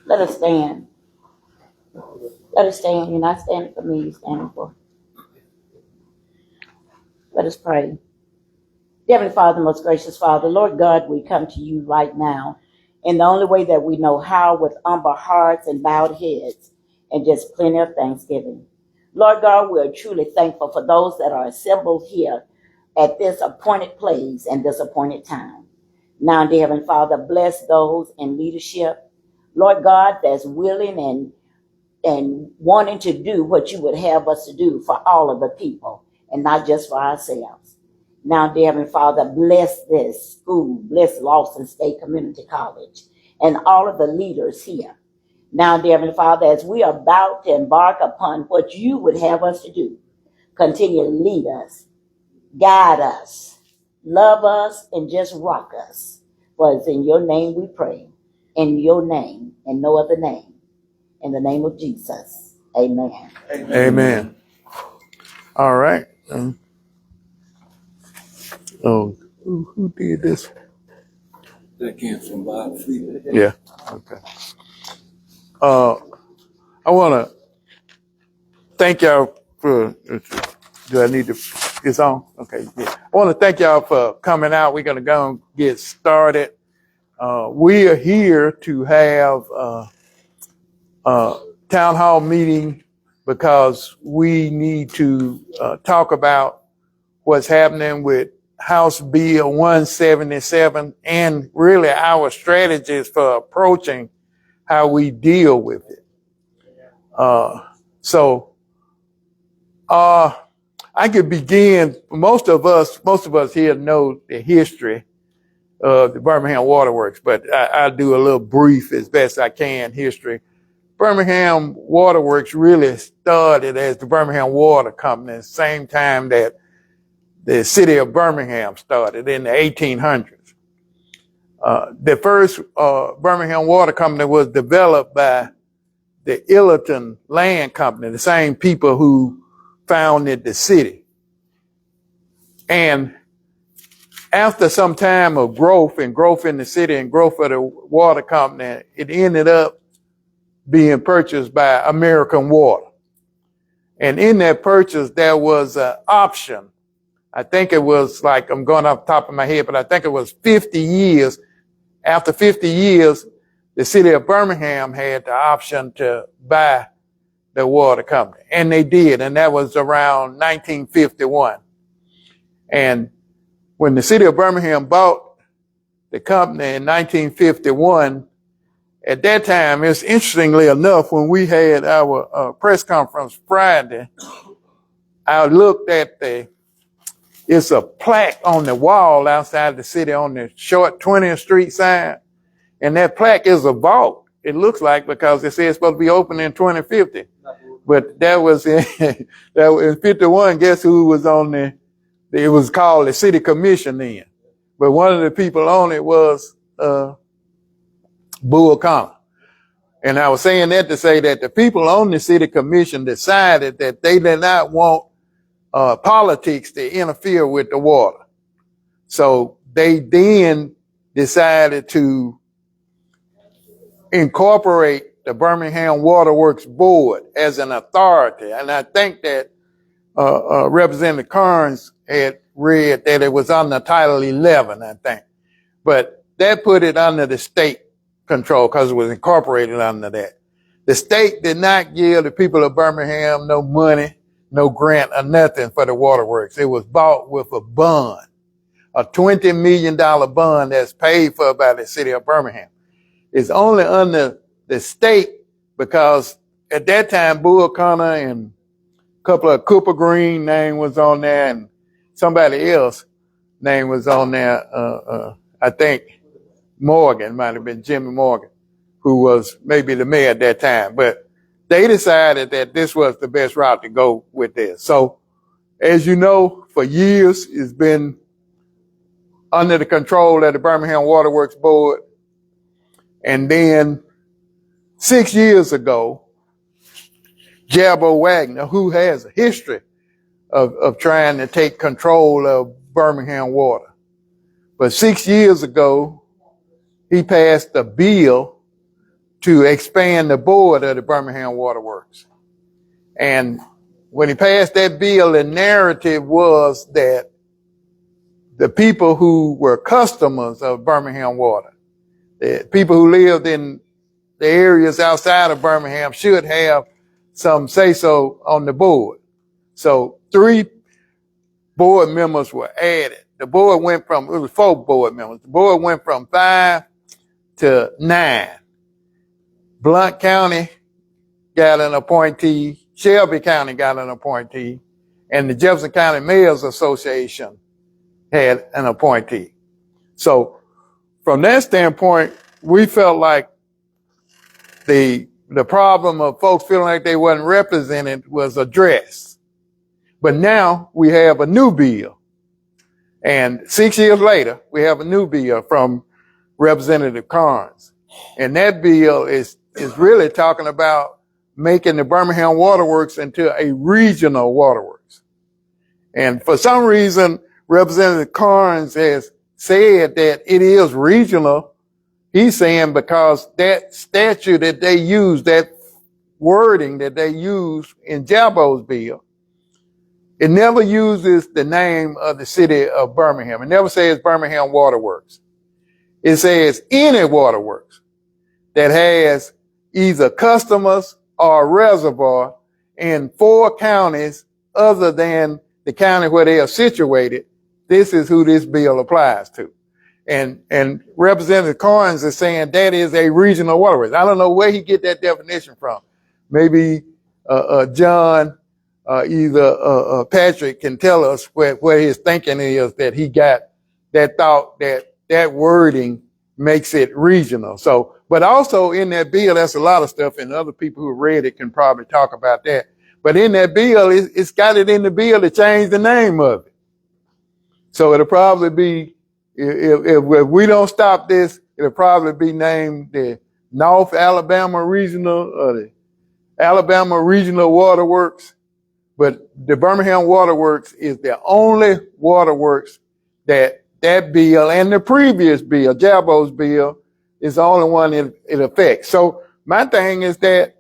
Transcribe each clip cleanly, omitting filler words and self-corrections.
Let us stand. Let us stand. You're not standing for me, you're standing for. Let us pray. Dear Heavenly Father, most gracious Father, Lord God, we come to you right now in the only way that we know how, with humble hearts and bowed heads and just plenty of thanksgiving. Lord God, we are truly thankful for those that are assembled here at this appointed place and this appointed time. Now, dear Heavenly Father, bless those in leadership, Lord God, that's willing and wanting to do what you would have us to do for all of the people and not just for ourselves. Now, dear Heavenly Father, bless this school, bless Lawson State Community College and all of the leaders here. Now, dear Heavenly Father, as we are about to embark upon what you would have us to do, continue to lead us, guide us, love us, and just rock us. For it's in your name we pray, in your name and no other name. In the name of Jesus, amen. Amen. Amen. All right. Who did this? That came from Bob Freeman. Yeah. Okay. I want to thank y'all for. Do I need to? It's on. Okay. Yeah. I want to thank y'all for coming out. We're gonna go and get started. We are here to have town hall meeting because we need to talk about what's happening with House Bill 177 and really our strategies for approaching how we deal with it. I could begin. Most of us here know the history of the Birmingham Water Works, but I'll do a little brief as best I can history. Birmingham Water Works really started as the Birmingham Water Company at the same time that the city of Birmingham started in the 1800s. The first Birmingham Water Company was developed by the Illerton Land Company, the same people who founded the city. And after some time of growth in the city and growth of the water company, it ended up being purchased by American Water. And in that purchase, there was an option. I think it was like, I'm going off the top of my head, but I think it was 50 years. After 50 years, the city of Birmingham had the option to buy the water company. And they did. And that was around 1951. And when the city of Birmingham bought the company in 1951, at that time, it's interestingly enough, when we had our press conference Friday, I looked at it's a plaque on the wall outside the city on the short 20th Street sign. And that plaque is a vault, it looks like, because it says it's supposed to be open in 2050. But that was in 51, guess who was on it was called the City Commission then. But one of the people on it was Bull Connor. And I was saying that to say that the people on the City Commission decided that they did not want politics to interfere with the water. So they then decided to incorporate the Birmingham Water Works Board as an authority. And I think that Representative Carnes had read that it was under Title 11, I think. But that put it under the state control because it was incorporated under that. The state did not give the people of Birmingham no money, no grant or nothing for the waterworks. It was bought with a bond, a $20 million bond that's paid for by the city of Birmingham. It's only under the state because at that time, Bull Connor and a couple of Cooper Green name was on there and somebody else name was on there. I think Morgan, might have been Jimmy Morgan, who was maybe the mayor at that time. But they decided that this was the best route to go with this. So, as you know, for years, it's been under the control of the Birmingham Water Works Board. And then 6 years ago, Jabbo Wagner, who has a history of trying to take control of Birmingham Water. But 6 years ago, he passed a bill to expand the board of the Birmingham Water Works. And when he passed that bill, the narrative was that the people who were customers of Birmingham Water, the people who lived in the areas outside of Birmingham, should have some say-so on the board. So 3 board members were added. The board went from, it was 4 board members. The board went from 5 to 9. Blount County got an appointee, Shelby County got an appointee, and the Jefferson County Mayors Association had an appointee. So from that standpoint, we felt like the problem of folks feeling like they wasn't represented was addressed. But now we have a new bill. And 6 years later, we have a new bill from Representative Carnes. And that bill is really talking about making the Birmingham Water Works into a regional waterworks. And for some reason, Representative Carnes has said that it is regional. He's saying because that statute that they use, that wording that they use in Jabo's bill, it never uses the name of the city of Birmingham. It never says Birmingham Water Works. It says any waterworks that has either customers or a reservoir in 4 counties other than the county where they are situated. This is who this bill applies to. And Representative Carnes is saying that is a regional waterworks. I don't know where he get that definition from. Maybe John, either Patrick can tell us where his thinking is that he got that thought that wording makes it regional. So, but also in that bill, that's a lot of stuff, and other people who read it can probably talk about that. But in that bill, it's got it in the bill to change the name of it. So it'll probably be, if we don't stop this, it'll probably be named the North Alabama Regional or the Alabama Regional Waterworks. But the Birmingham Waterworks is the only waterworks that bill and the previous bill, Jabo's bill, is the only one it affects. So my thing is that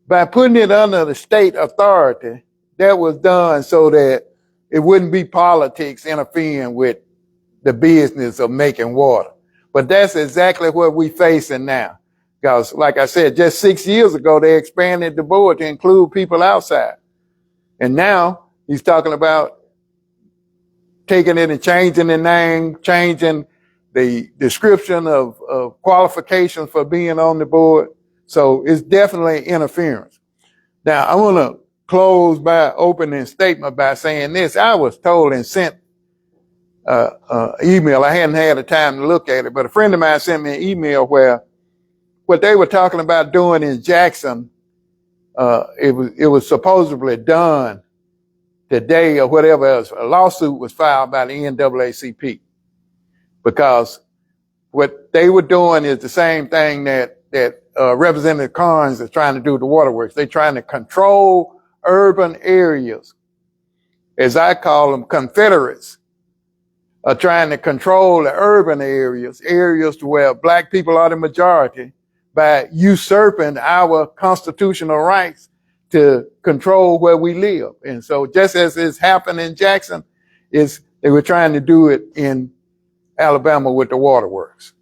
by putting it under the state authority, that was done so that it wouldn't be politics interfering with the business of making water. But that's exactly what we're facing now. Because like I said, just 6 years ago, they expanded the board to include people outside. And now he's talking about taking it and changing the name, changing the description of qualifications for being on the board. So it's definitely interference. Now, I want to close by opening statement by saying this. I was told and sent email. I hadn't had the time to look at it, but a friend of mine sent me an email where what they were talking about doing in Jackson, it was supposedly done today or whatever else. A lawsuit was filed by the NAACP because what they were doing is the same thing that Representative Carnes is trying to do with the waterworks. They're trying to control urban areas. As I call them, Confederates are trying to control the urban areas where black people are the majority by usurping our constitutional rights to control where we live. And so just as it's happened in Jackson, they were trying to do it in Alabama with the waterworks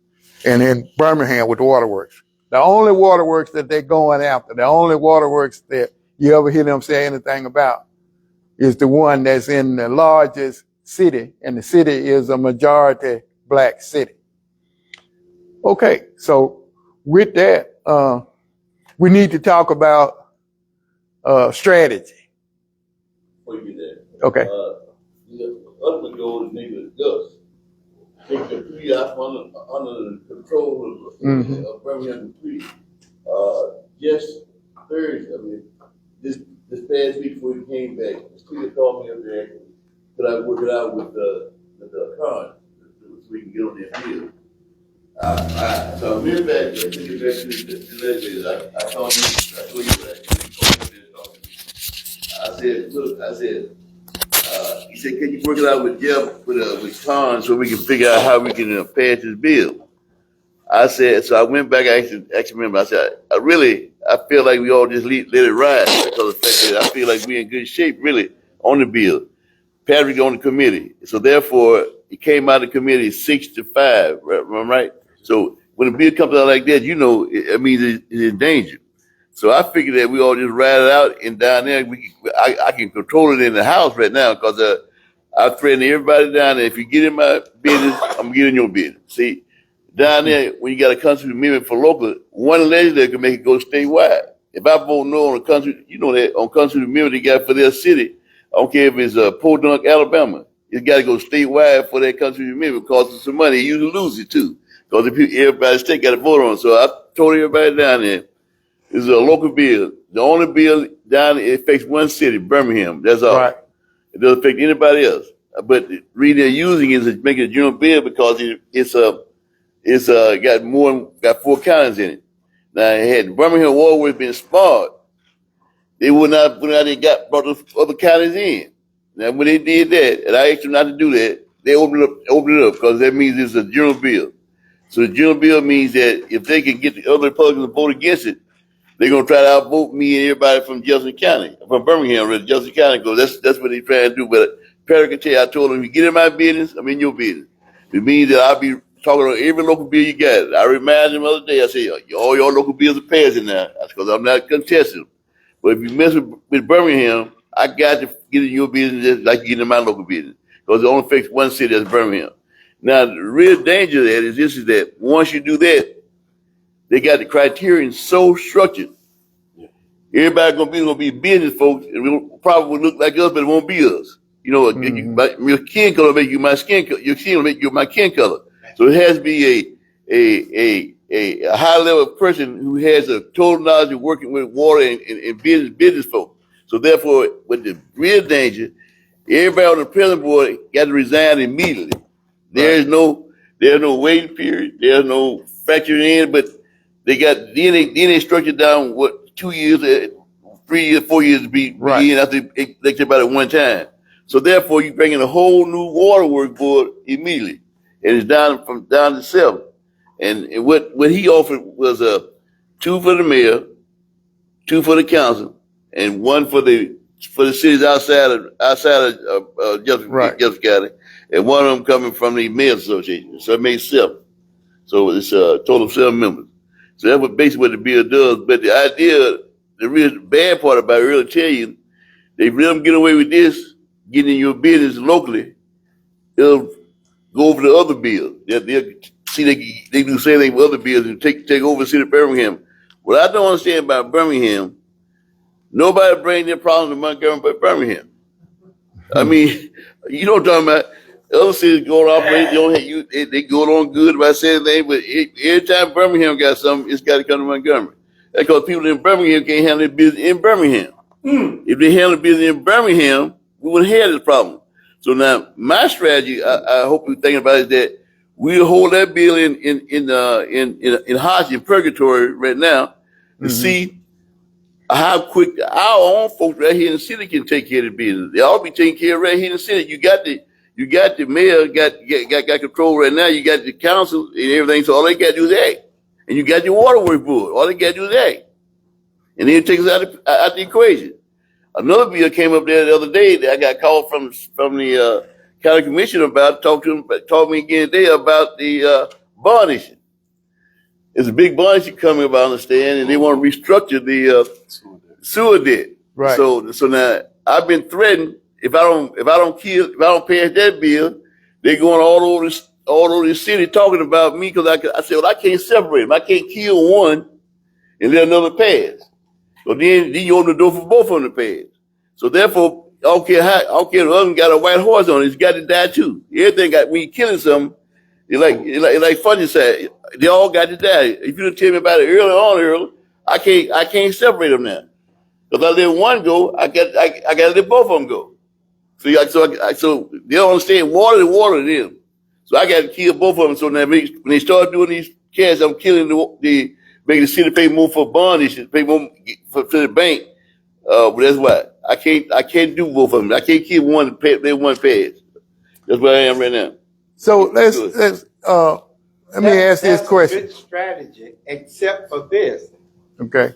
and in Birmingham with the waterworks. The only waterworks that they're going after, the only waterworks that you ever hear them say anything about is the one that's in the largest city, and the city is a majority black city. Okay, so with that, we need to talk about strategy. Before you get that. Okay. The other goal is maybe Gus. Take the tree out under the control of Birmingham Tree. Just Thursday, this past week before he came back, the speaker called me up there. Could I work it out with the con so we can get on their field? So I went back there, took it back to the legislators. I told you that. I said, look, he said, can you work it out with Jeff, with Con, so we can figure out how we can pass this bill? I said, so I went back, I actually remember, I said, I feel like we all just let it ride because of the fact that I feel like we're in good shape, really, on the bill. Patrick on the committee. So therefore, it came out of the committee 6-5, right? So when a bill comes out like that, you know, it means it's in danger. So I figured that we all just ride it out, and down there, I can control it in the House right now because I threaten everybody down there, if you get in my business, I'm getting in your business. See, down there, when you got a constitutional amendment for local, one legislator can make it go statewide. If I vote no on a country, you know that on constitutional amendment they got for their city, I don't care if it's Podunk, Alabama, it's got to go statewide for that constitutional amendment, costs some money. You lose it too, because everybody state got to vote on it. So I told everybody down there, this is a local bill. The only bill down there, it affects one city, Birmingham. That's all. Right. It doesn't affect anybody else. But the reason they're using it is to make it a general bill because it's got 4 counties in it. Now, had Birmingham Water Board been smart, they would not brought the other counties in. Now, when they did that, and I asked them not to do that, they opened it up because that means it's a general bill. So the general bill means that if they can get the other Republicans to vote against it, they're gonna try to outvote me and everybody from Jefferson County, from Birmingham, really, Jefferson County, because that's what they're trying to do. But Perry can tell you, I told him, if you get in my business, I'm in your business. It means that I'll be talking on every local bill you got. I reminded him the other day, I said, all your local bills are passing now. That's because I'm not contesting them. But if you mess with Birmingham, I got to get in your business just like you get in my local business. Because it only affects one city, that's Birmingham. Now, the real danger of that is that once you do that, they got the criterion so structured. Everybody gonna be business folks, and we probably will look like us, but it won't be us. You know, your skin color make you my skin color. Your skin will make you my skin color. So it has to be a high level person who has a total knowledge of working with water and business folks. So therefore, with the real danger, everybody on the president board got to resign immediately. There's no waiting period. There's no factoring in, but they structured down what 2 years, 3 years, 4 years to be in after they elected about it one time. So therefore, you bring in a whole new water work board immediately, and it's down to 7. And what he offered was 2 for the mayor, 2 for the council, and 1 for the cities outside of Jefferson County, and 1 of them coming from the mayor's association. So it made 7. So it's a total of 7 members. So that's basically what the bill does. But the idea, the real bad part about it, really tell you, they let them get away with this, getting in your business locally, they'll go over the other bills. They'll see they do the same thing with other bills and take over the city of Birmingham. What I don't understand about Birmingham, nobody brings their problems to Montgomery but Birmingham. I mean, you know what I'm talking about? Other cities go on operate, they go on good about saying things, but every time Birmingham got something, it's got to come to Montgomery. That's because people in Birmingham can't handle their business in Birmingham. If they handle business in Birmingham, we wouldn't have this problem. So now, my strategy, I hope you're thinking about, is that we'll hold that bill in hostage, in purgatory right now, to see how quick our own folks right here in the city can take care of the business. They all be taken care of right here in the city. You got the mayor, got control right now. You got the council and everything. So all they got to do is act. And you got your water work board. All they got to do is act. And then it takes us out the equation. Another bill came up there the other day that I got called from the county commissioner about, talked to me again today about the bond issue. There's a big bond issue coming up, I understand, and they want to restructure the sewer debt. Right. So now I've been threatened. If I don't pass that bill, they're going all over the city talking about me because I said, well, I can't separate them. I can't kill one and let another pass. So then you open the door for both of them to pass. So therefore, I don't care the other one got a white horse on it. It's got to die too. Everything when you're killing something, it's like fungicide. They all got to die. If you didn't tell me about it early, I can't separate them now. Because I let one go, I got to let both of them go. So they don't understand water to them. So I got to kill both of them. So now when they start doing these cash, I'm killing making the city pay more for bond issues, pay more for the bank. But that's why I can't do both of them. I can't kill one and let one pass. That's where I am right now. So let me ask this That's question. a good strategy, except for this. Okay.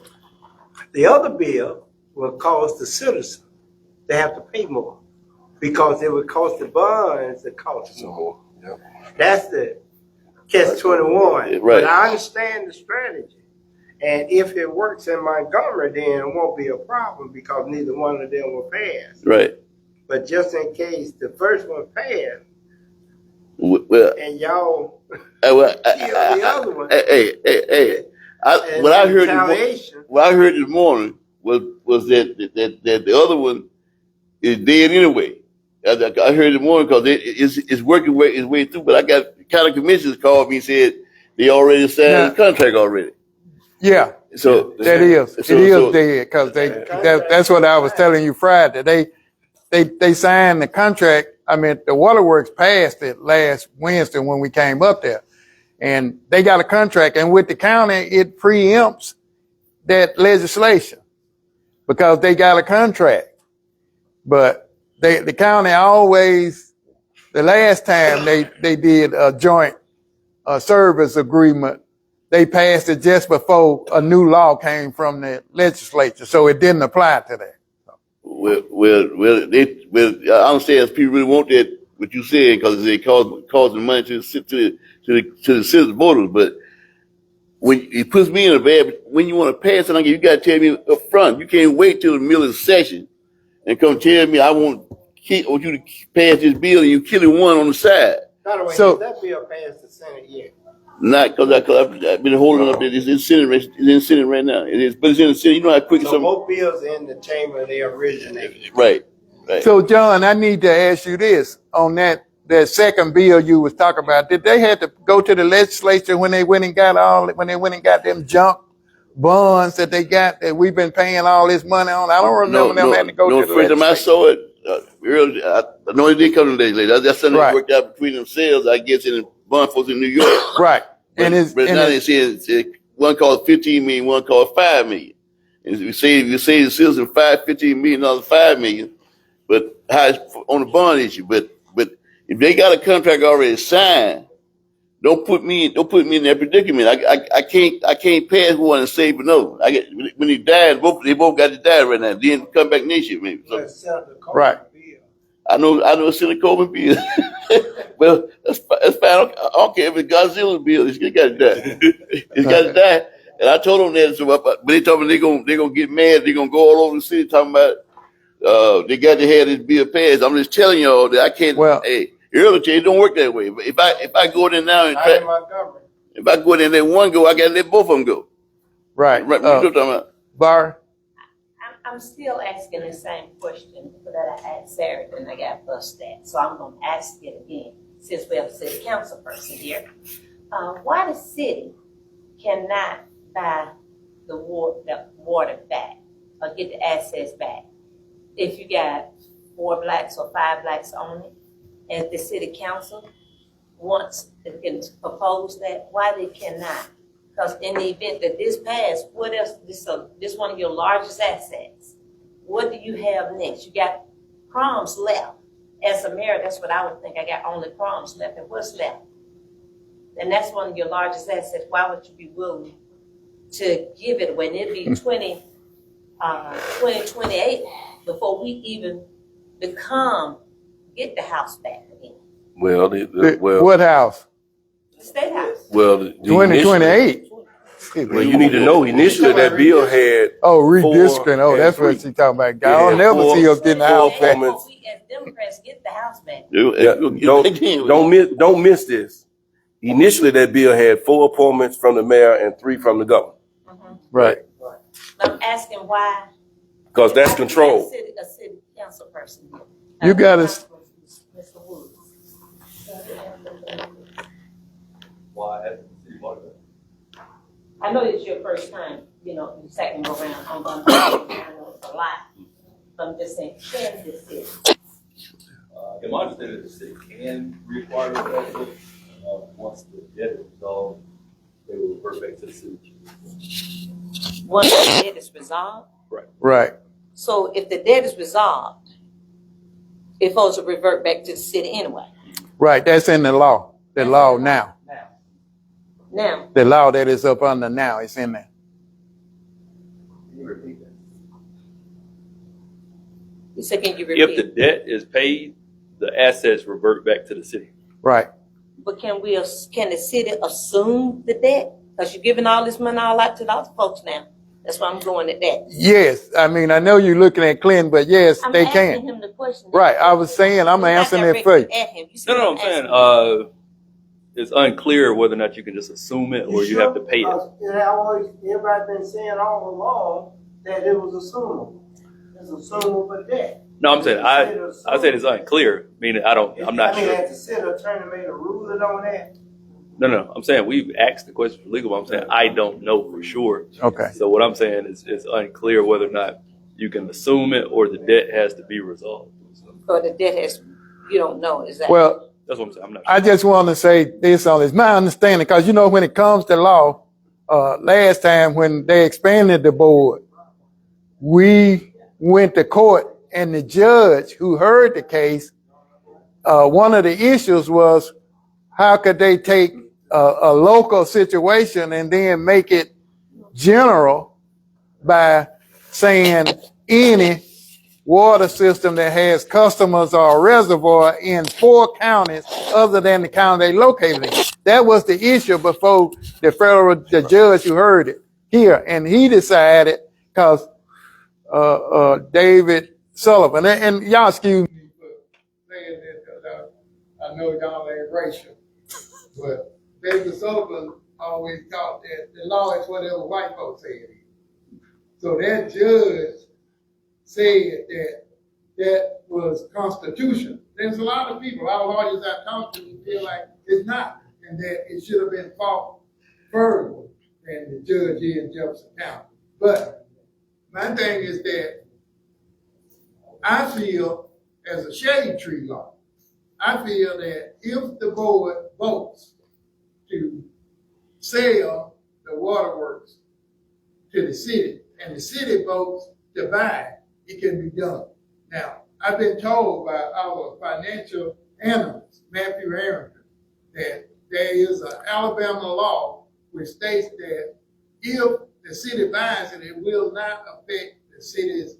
The other bill will cost the citizen. They have to pay more because it would cost the bonds to cost more. Yep. That's the catch-21. Right. But I understand the strategy. And if it works in Montgomery, then it won't be a problem because neither one of them will pass. Right. But just in case the first one passed, Well, and y'all well, kill the other one, hey. and What I heard retaliation. this morning was that the other one is dead anyway. I heard this morning because it's working its way through. But I got county commissioners called me and said they already signed the contract already. Yeah. So That is. It is dead because that's what I was telling you Friday. They signed the contract. I mean, the waterworks passed it last Wednesday when we came up there, and they got a contract. And with the county, it preempts that legislation because they got a contract. But the county always, the last time they did a joint service agreement, they passed it just before a new law came from the legislature, so it didn't apply to that. I understand if people really want that, what you said, because they causing money to the citizen voters. But when it puts me in a bad, when you want to pass something, you got to tell me up front. You can't wait till the middle of the session and come tell me I want you to pass this bill and you killing one on the side. By the way, So- has that bill passed the Senate yet? Not because I've been holding up. It's in Senate right now. It is, but it's in the Senate. You know how quick So some. both bills in the chamber they originated. Right. So, John, I need to ask you this on that second bill you was talking about. Did they have to go to the legislature when they went and got them junk bonds that they got that we've been paying all this money on? I don't remember them having to go to the first time I legislature. saw it early, I know it did come to the legislature. That's something Right. they worked out between themselves, I guess, in the bond folks in New York. Right. But now they said one called 15 million, one called 5 million. And you say the citizen $15 million, $5 million, but how it's on the bond issue. But if they got a contract already signed, don't put me in that predicament. I can't pass one and save another. When he died, they both got to die right now. Then come back next year maybe. So, Right. I know Senator Coleman bill. Well, that's fine. I don't care if it's Godzilla's bill. It's got to die. It's got to die. And I told them that. So, but they told me they're gonna get mad. They're gonna go all over the city talking about they got to have this bill passed. I'm just telling y'all that I can't. Well, hey, earlier it don't work that way. But if I go in now and if I go in and let one go, I got to let both of them go. Right. Right. What you talking about? Bar. I'm still asking the same question that I asked Sarah and I got busted at. So I'm going to ask it again since we have a city council person here. Why the city cannot buy the water back or get the assets back if you got 4 blacks or 5 blacks on it, and the city council wants to propose that, why they cannot? Because in the event that this passed, what else? This one of your largest assets. What do you have next? You got crumbs left. As a mayor, that's what I would think. I got only crumbs left, and what's left? And that's one of your largest assets. Why would you be willing to give it when it be 2028 before we even get the house back again? Well, What house? The state house. well, 2028. Well, you need to know initially that bill had Redistricting. Oh, that's what she talking about. I'll never see us getting the house back. Before we as Democrats get the house back. Don't miss this. Initially, that bill had 4 appointments from the mayor and 3 from the governor. Right. I'm asking why. Because that's control. A city council person. You gotta- Mr. Woods. Why? I know it's your first time, the second go around. I know it's a lot. But I'm just saying, can this city? In my understanding, the city can require the assets. Once the debt is resolved, they will revert back to the city. Once the debt is resolved? Right. So if the debt is resolved, it's supposed to revert back to the city anyway. Right. That's in the law. The law now. Now, The law that is up under now, it's in there. Can you repeat that? you said, can you If the repeat? debt is paid, the assets revert back to the city. Right. But can the city assume the debt? Because you're giving all this money all out to the other folks now. That's why I'm going at that. Yes. I mean, I know you're looking at Clinton, but yes, I'm they asking can. him the question. Right. I was saying, I'm You're not answering it for you. directing at him. You said No, I'm asking saying, it's unclear whether or not you can just assume it or you have to pay it. Everybody been saying all along that it was assumable. It's assumable debt. No, I'm saying, I said it's unclear, meaning I'm not sure. Has the city attorney made a ruling on that? No, I'm saying we've asked the question for legal, but I'm saying I don't know for sure. Okay. So what I'm saying is it's unclear whether or not you can assume it or the debt has to be resolved. So the debt has, you don't know, is that? Well, That's what I'm saying. I'm not sure. I just want to say this on this. My understanding, because you know, when it comes to law, last time when they expanded the board, we went to court and the judge who heard the case, one of the issues was how could they take a local situation and then make it general by saying any water system that has customers or a reservoir in 4 counties other than the county they located in. That was the issue before the judge who heard it here, and he decided because David Sullivan, and y'all excuse me for saying this because I know y'all ain't racial, but David Sullivan always thought that the law is whatever white folks say it is. So that judge said that was constitutional. There's a lot of people, our lawyers I've talked to, who feel like it's not, and that it should have been fought further than the judge here in Jefferson County. But my thing is that I feel, as a shade tree law, I feel that if the board votes to sell the waterworks to the city, and the city votes to buy it, it can be done. Now, I've been told by our financial analyst, Matthew Harrington, that there is an Alabama law which states that if the city buys it, it will not affect the city's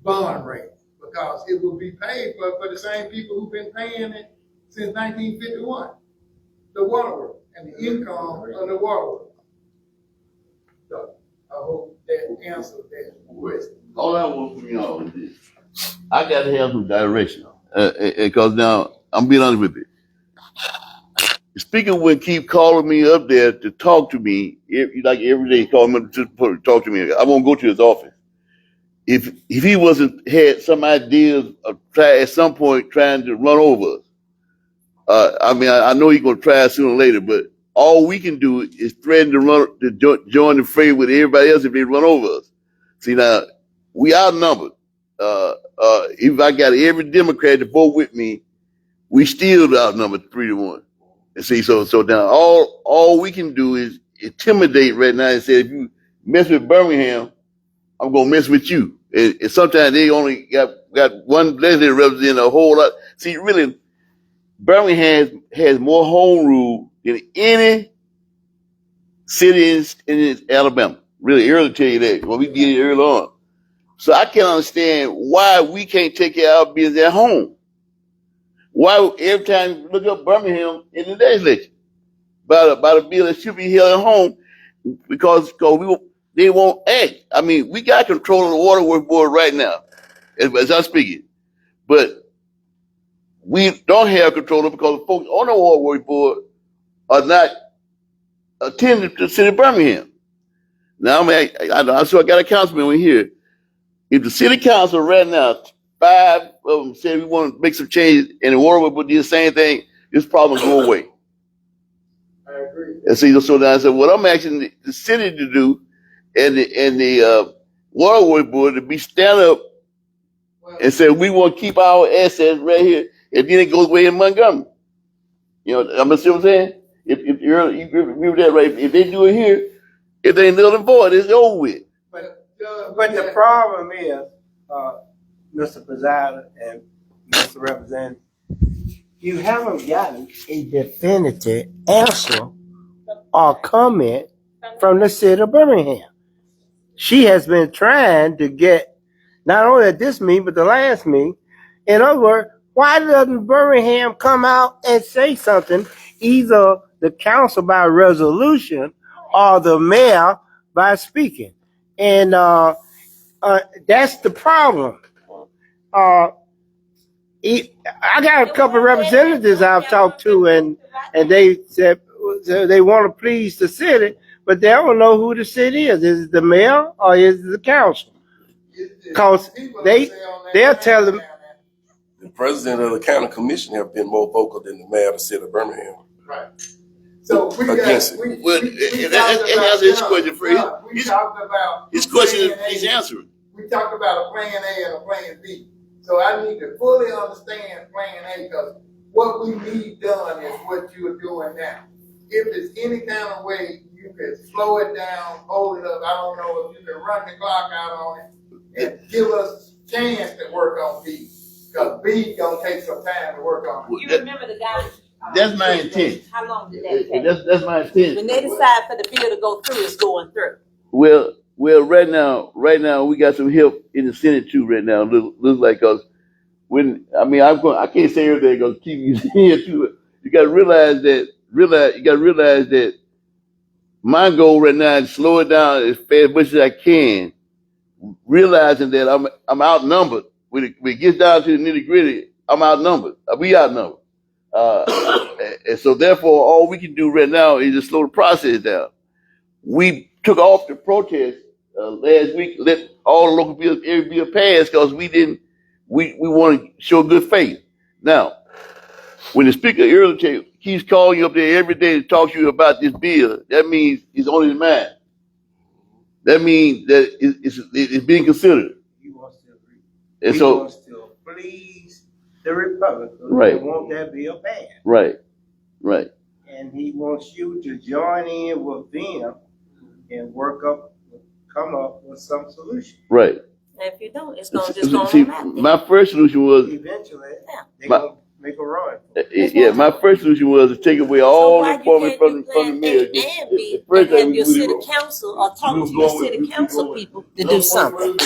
bond rate because it will be paid for the same people who've been paying it since 1951, the waterworks and the income of the waterworks. So I hope that answers that question. All I want from y'all is this. I got to have some direction. Because now, I'm being honest with you. The speaker would keep calling me up there to talk to me, like every day, calling me to talk to me. I won't go to his office. If he had some ideas of at some point trying to run over us, I know he's gonna try sooner or later, but all we can do is threaten to join the fray with everybody else if they run over us. See, now we outnumbered. If I got every Democrat to vote with me, we still outnumbered 3-1. And see, so now all we can do is intimidate right now and say, if you mess with Birmingham, I'm gonna mess with you. And sometimes they only got one legislative representative a whole lot. See, really, Birmingham has more home rule than any city in Alabama. Really, early tell you that. Well, we did it early on. So I can't understand why we can't take care of our business at home. Why every time you look up Birmingham in the legislature by the bill that should be held at home because they won't act. I mean, we got control of the Water Board right now, as I'm speaking, but we don't have control of it because the folks on the Water Board are not attending to the city of Birmingham. Now, I got a councilman in here. If the city council right now, 5 of them said we want to make some changes, and the Water Board did the same thing, this problem will go away. I agree. And so now I said, what I'm asking the city to do, and the Water Board to be stand up and say we want to keep our assets right here, and then it goes away in Montgomery. You know, I'm see what I'm saying. If you agree with that, right? If they do it here, if they null and void, it's over with. But the problem is, Mr. Presider and Mr. Representative, you haven't gotten a definitive answer or comment from the city of Birmingham. She has been trying to get, not only at this meeting, but the last meeting. In other words, why doesn't Birmingham come out and say something, either the council by resolution or the mayor by speaking? And that's the problem. I got a couple of representatives I've talked to, and they said they want to please the city, but they don't know who the city is. Is it the mayor or is it the council? Because they're telling. The president of the county commission have been more vocal than the mayor of the city of Birmingham. Right. So we Against got, it. Well, and that's his question for you. We talked about His question, he's answering. We talked about a plan A and a plan B. So I need to fully understand plan A, because what we need done is what you are doing now. If there's any kind of way you can slow it down, hold it up, I don't know if you can run the clock out on it and give us a chance to work on B. Because B gonna take some time to work on. You remember the guy? That's my intent. How long did that take? That's my intent. When they decide for the bill to go through, it's going through. Well, right now, we got some help in the Senate too. Right now, looks like us. I can't say everything because TV's here too. You got to realize that my goal right now is slow it down as much as I can, realizing that I'm outnumbered. When it gets down to the nitty gritty, I'm outnumbered. We outnumbered. And so therefore, all we can do right now is just slow the process down. We took off the protest last week, let all the local bills, every bill pass, because we want to show good faith. Now, when the speaker earlier keeps calling you up there every day to talk to you about this bill, that means it's on his mind. That means that it's being considered. He wants to agree. And he so, wants to please the Republicans. Right. They want that bill passed. right. And he wants you to join in with them and come up with some solution. Right. And if you don't, it's going to just go See, on out there. my first solution was, Eventually, they're My- going to make a run. my first solution was to take away all the appointments from the mayor. And B, The first and have thing your we city wrote. council or talk to your city council people to do something.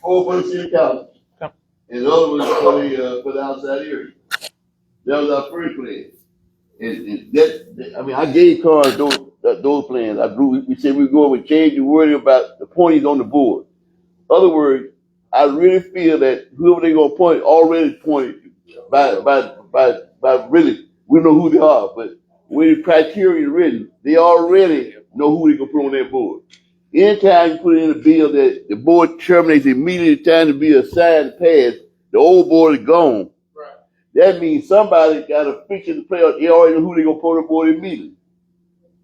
Four for the city council, and the other was for the outside area. That was our first plan. And I gave Carl those plans. We said we were going to change the wording about the appointees on the board. In other words, I really feel that whoever they're going to appoint already appointed by really, we know who they are, but when the criteria is written, they already know who they're going to put on their board. Anytime you put in a bill that the board terminates immediately, time to be assigned to pass, the old board is gone. Right. That means somebody got a fixture to play out. They already know who they're going to put on the board immediately.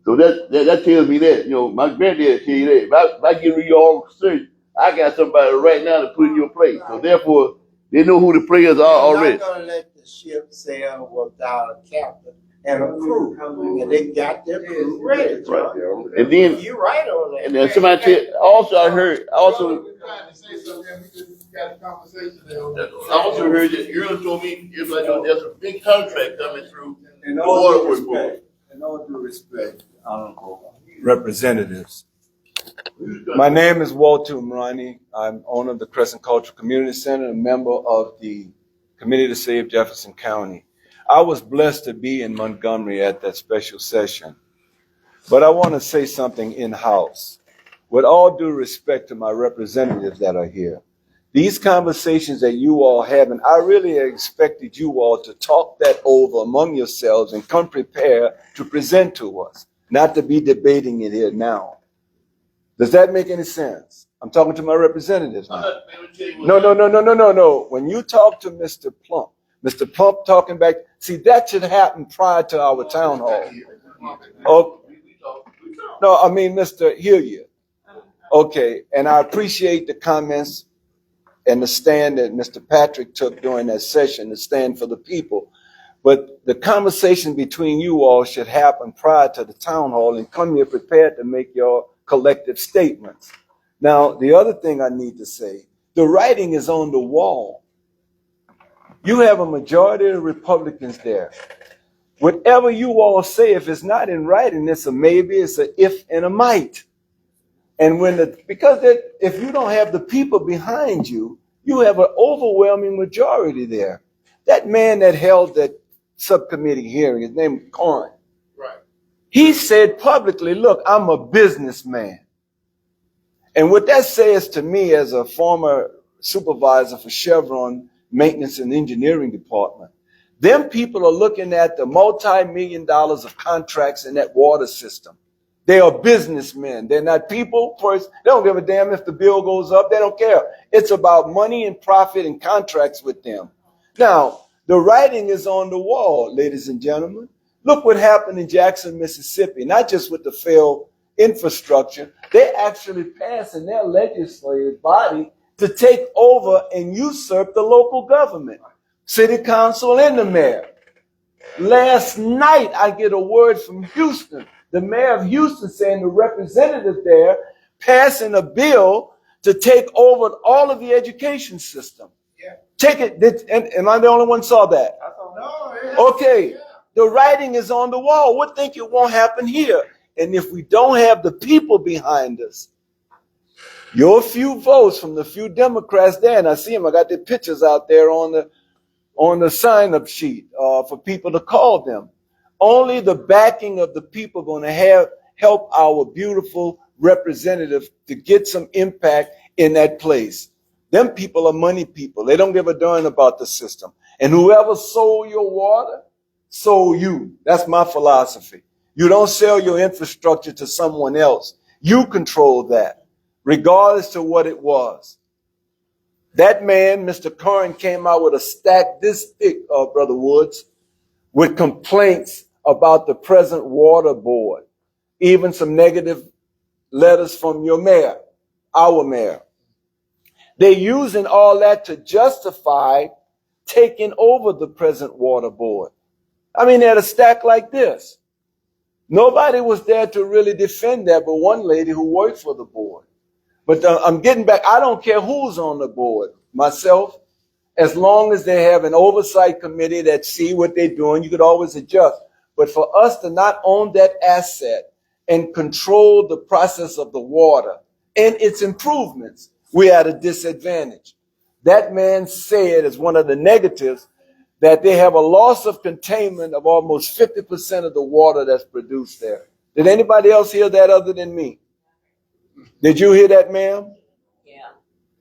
So that tells me that. My granddad tell you that. If I get rid of all search, I got somebody right now to put in your place. So therefore, they know who the players are already. They're not going to let the ship sail without a captain and a crew. And they got their crew ready. Right. And then, You're right on that. and then somebody said, I also We're trying to say something, we just got a conversation there. I also heard that you told me it's like there's a big contract coming through. In all due respect, honorable representatives, my name is Walter Umrani. I'm owner of the Crescent Cultural Community Center, a member of the Committee to Save Jefferson County. I was blessed to be in Montgomery at that special session, but I want to say something in-house. With all due respect to my representatives that are here, these conversations that you all having, I really expected you all to talk that over among yourselves and come prepared to present to us, not to be debating it here now. Does that make any sense? I'm talking to my representatives now. No. When you talk to Mr. Plump talking back, see, that should happen prior to our town hall. Oh, no, I mean, Mr. Hilliard. Okay, and I appreciate the comments and the stand that Mr. Patrick took during that session, the stand for the people. But the conversation between you all should happen prior to the town hall and come here prepared to make your collective statements. Now, the other thing I need to say, the writing is on the wall. You have a majority of Republicans there. Whatever you all say, if it's not in writing, it's a maybe, it's a if and a might. And if you don't have the people behind you, you have an overwhelming majority there. That man that held that subcommittee hearing, his name was Cohen. Right. He said publicly, look, I'm a businessman. And what that says to me as a former supervisor for Chevron Maintenance and Engineering Department, them people are looking at the multi-million dollars of contracts in that water system. They are businessmen. They're not people first. They don't give a damn if the bill goes up. They don't care. It's about money and profit and contracts with them. Now, the writing is on the wall, ladies and gentlemen. Look what happened in Jackson, Mississippi, not just with the failed infrastructure. They actually passed in their legislative body to take over and usurp the local government, city council and the mayor. Last night, I get a word from Houston. The mayor of Houston saying the representative there passing a bill to take over all of the education system. Yeah. Take it. Am I the only one saw that? Okay. The writing is on the wall. What think it won't happen here? And if we don't have the people behind us, your few votes from the few Democrats there, and I see them, I got their pictures out there on the sign-up sheet for people to call them. Only the backing of the people going to help our beautiful representative to get some impact in that place. Them people are money people. They don't give a darn about the system. And whoever sold your water, sold you. That's my philosophy. You don't sell your infrastructure to someone else. You control that, regardless to what it was. That man, Mr. Curran, came out with a stack this thick, Brother Woods, with complaints about the present water board, even some negative letters from your mayor, our mayor. They're using all that to justify taking over the present water board. I mean, they had a stack like this. Nobody was there to really defend that but one lady who worked for the board. But I'm getting back. I don't care who's on the board, myself, as long as they have an oversight committee that see what they're doing, you could always adjust. But for us to not own that asset and control the process of the water and its improvements, we're at a disadvantage. That man said, as one of the negatives, that they have a loss of containment of almost 50% of the water that's produced there. Did anybody else hear that other than me? Did you hear that, ma'am? Yeah.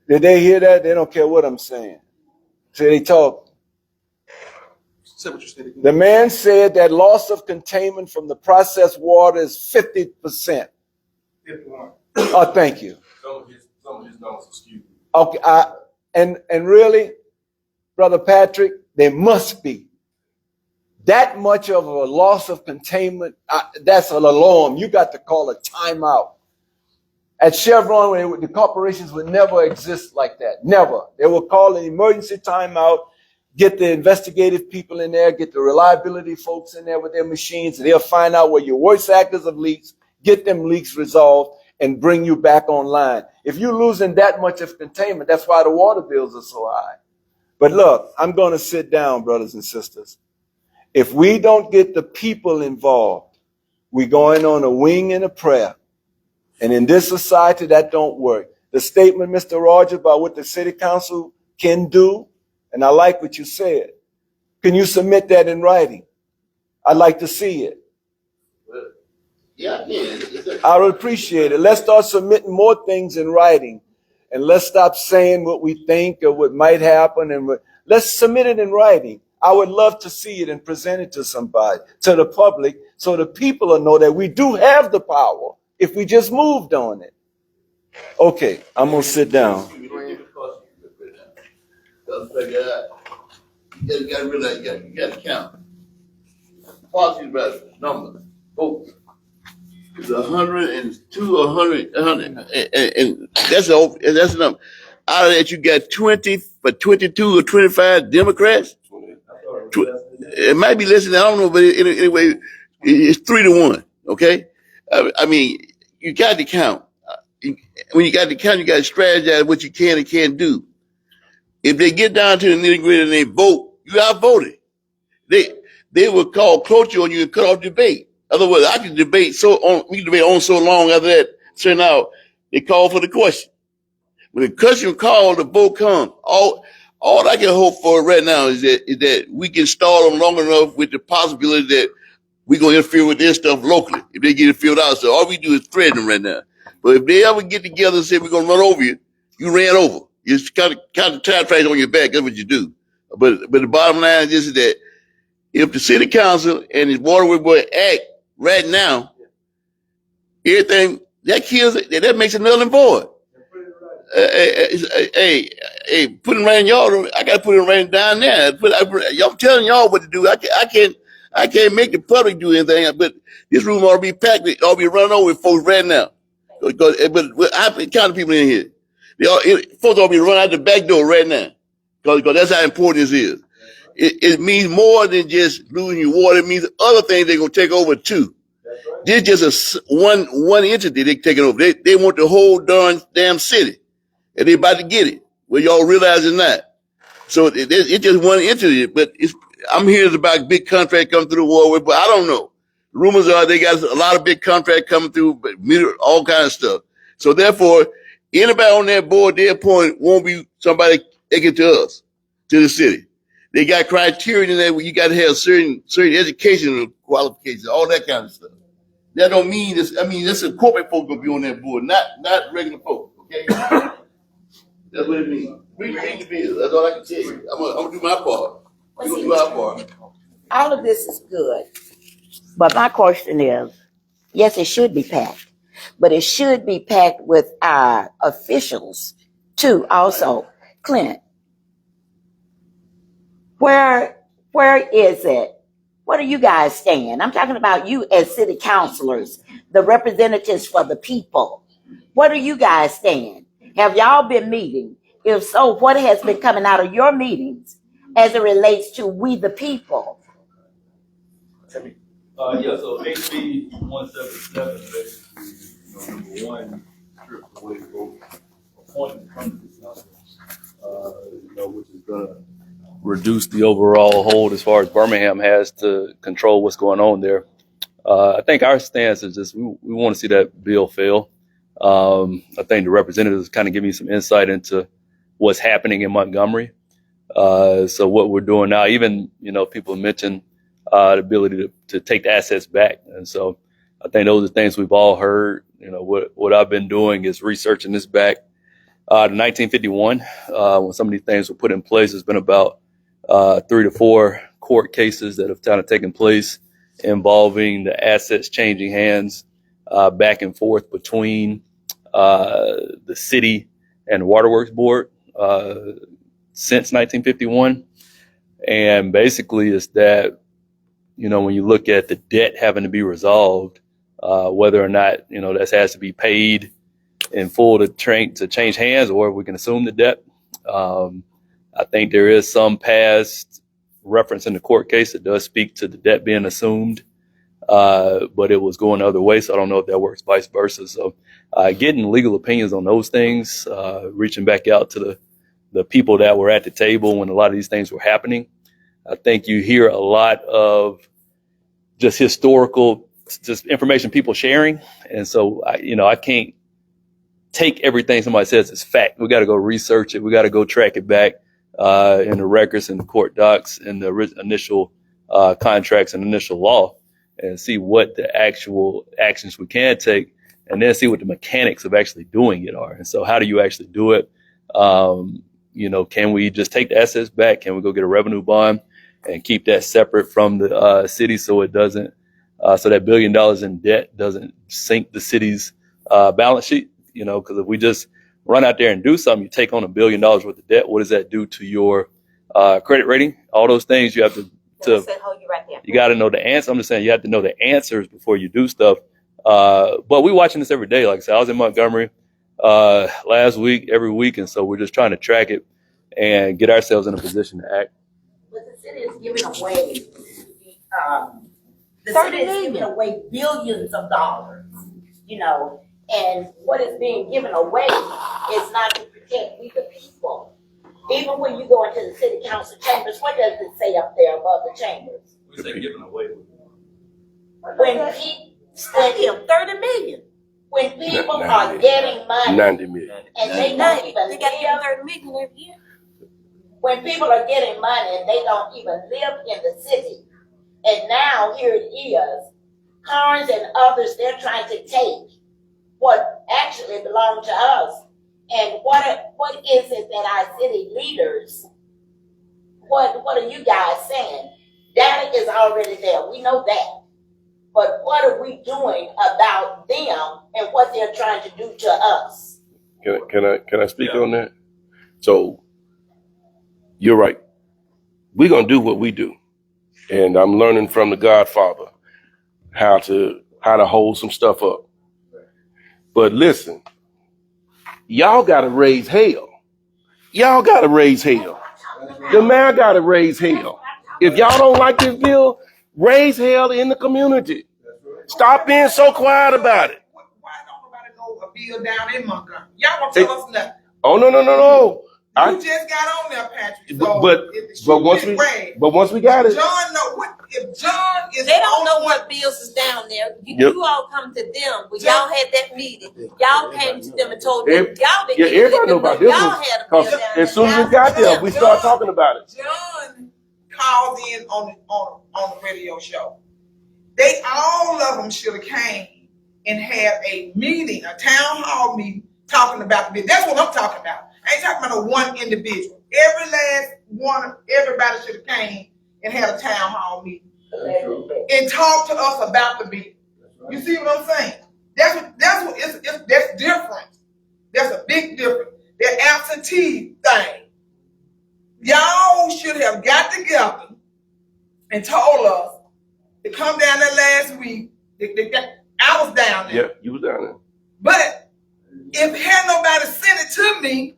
Did they hear that? They don't care what I'm saying. So they talk. Say what you said again. The man said that loss of containment from the processed water is 50%. 51. Oh, thank you. Some of his numbers are skewed. Okay, and really, Brother Patrick, there must be that much of a loss of containment. That's an alarm. You got to call a timeout. At Chevron, the corporations would never exist like that. Never. They will call an emergency timeout, get the investigative people in there, get the reliability folks in there with their machines, and they'll find out where your worst actors of leaks, get them leaks resolved, and bring you back online. If you're losing that much of containment, that's why the water bills are so high. But look, I'm going to sit down, brothers and sisters. If we don't get the people involved, we're going on a wing and a prayer. And in this society, that don't work. The statement, Mr. Rogers, about what the city council can do, and I like what you said. Can you submit that in writing? I'd like to see it. Yeah, yeah. I would appreciate it. Let's start submitting more things in writing. And let's stop saying what we think or what might happen. And let's submit it in writing. I would love to see it and present it to somebody, to the public, so the people will know that we do have the power if we just moved on it. Okay, I'm going to sit down. You got to realize you got to count. Policy about numbers, votes. It's 102 or 100, and that's a number. Out of that, you got 20 for 22 or 25 Democrats. It might be less than that, I don't know, but anyway, it's 3-1. Okay, I mean, you got to count. When you got to count, you got to strategize what you can and can't do. If they get down to the nitty gritty and they vote, you outvoted. they would call cloture on you and cut off debate. Otherwise, I can debate we can debate on so long after that. Turn out they call for the question. When the question called, the vote comes. All I can hope for right now is that we can stall them long enough with the possibility that we're going to interfere with their stuff locally if they get it filled out. So all we do is threaten them right now. But if they ever get together and say we're going to run over you, you ran over. You just kind of tire tracks on your back. That's what you do. But the bottom line is that if the city council and the waterway board act right now, everything that kills it, that makes it null and void. Hey, putting rain y'all, I got to put it rain down there. I'm telling y'all what to do. I can't make the public do anything, but this room ought to be packed. It ought to be running over with folks right now. But I count the people in here. Folks ought to be running out the back door right now. Because that's how important this is. It means more than just losing your water. It means other things they're going to take over too. This is just one entity they're taking over. They want the whole damn city. And they about to get it. Well, y'all realize it's not. So it's just one entity, but I'm hearing about big contract coming through the waterway, but I don't know. Rumors are they got a lot of big contract coming through, but all kinds of stuff. So therefore, anybody on that board, their appoint won't be somebody taken to us, to the city. They got criteria in there where you got to have certain educational qualifications, all that kind of stuff. That don't mean this. I mean, this is corporate folk gonna be on that board, not regular folk. Okay, that's what it means. Read the bill. That's all I can tell you. I'm gonna do my part. You gonna do our part. All of this is good, but my question is, yes, it should be packed, but it should be packed with our officials too. Also, Clint, where is it? Where do you guys stand? I'm talking about you as city councilors, the representatives for the people. Where do you guys stand? Have y'all been meeting? If so, what has been coming out of your meetings as it relates to we the people? So HB 177 basically, number one, strips away both appointment from this council, which is gonna reduce the overall hold as far as Birmingham has to control what's going on there. I think our stance is just we want to see that bill fail. I think the representatives kind of give me some insight into what's happening in Montgomery. So what we're doing now, even, people mention the ability to take the assets back. And so I think those are things we've all heard. What I've been doing is researching this back to 1951. When some of these things were put in place, there's been about 3 to 4 court cases that have kind of taken place involving the assets changing hands back and forth between the city and the Waterworks Board since 1951. And basically it's that, when you look at the debt having to be resolved, whether or not, that has to be paid in full to change hands, or we can assume the debt. I think there is some past reference in the court case that does speak to the debt being assumed, but it was going the other way. So I don't know if that works vice versa. So getting legal opinions on those things, reaching back out to the people that were at the table when a lot of these things were happening. I think you hear a lot of just historical, just information people sharing. And so, I can't take everything somebody says as fact. We got to go research it. We got to go track it back in the records and the court docs and the initial contracts and initial law, and see what the actual actions we can take, and then see what the mechanics of actually doing it are. And so how do you actually do it? Can we just take the assets back? Can we go get a revenue bond and keep that separate from the city so it doesn't, so that $1 billion in debt doesn't sink the city's balance sheet? Because if we just run out there and do something, you take on $1 billion worth of debt, what does that do to your credit rating? All those things you have to you got to know the answer. I'm just saying you have to know the answers before you do stuff. But we're watching this every day. Like I said, I was in Montgomery last week, every week, and so we're just trying to track it and get ourselves in a position to act. But the city is giving away, billions of dollars, and what is being given away is not to protect we the people. Even when you go into the city council chambers, what does it say up there above the chambers? They're giving away. When Spend him 30 million. when people 90 are million. getting money 90 million. and they don't even They got to give him live, 30 million every year. when people are getting money and they don't even live in the city, and now here it is, Carnes and others, they're trying to take what actually belonged to us. And what is it that our city leaders, what are you guys saying? Data is already there. We know that. But what are we doing about them and what they're trying to do to us? Can I speak on that? So you're right. We're gonna do what we do. And I'm learning from the Godfather how to hold some stuff up. But listen, y'all gotta raise hell. Y'all gotta raise hell. The mayor gotta raise hell. If y'all don't like this bill, raise hell in the community. Stop being so quiet about it. Why don't nobody know a bill down in Montgomery? Y'all won't tell us nothing. Oh no. You just got on there, Patrick. So But once we got it. John know what if John is. They don't know what bills is down there. You all come to them. When y'all had that meeting, y'all came to them and told them y'all didn't. Yeah, everybody know about this y'all one. had a bill down there. As soon as we got there, we started talking about it. John called in on the radio show. They all of them should have came and had a meeting, a town hall meeting, talking about the bill. That's what I'm talking about. I ain't talking about one individual. Every last one, everybody should have came and had a town hall meeting and talked to us about the bill. You see what I'm saying? That's different. There's a big difference. The absentee thing. Y'all should have got together and told us to come down there last week. I was down there. Yeah, you was down there. But if had nobody sent it to me,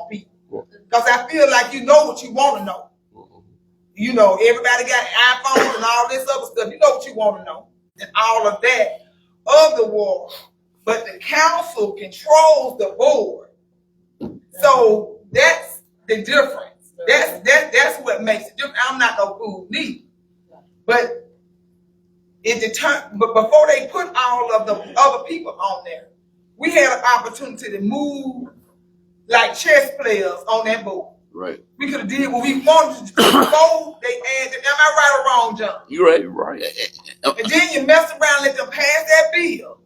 because I feel like you know what you want to know. You know, everybody got iPhones and all this other stuff. You know what you want to know. And all of that of the war. But the council controls the board. So that's the difference. That's what makes it different. I'm not no fool neither. But but before they put all of the other people on there, we had an opportunity to move like chess players on that board. Right. We could have did what we wanted to do before they added. Am I right or wrong, John? You're right. And then you mess around and let them pass that bill,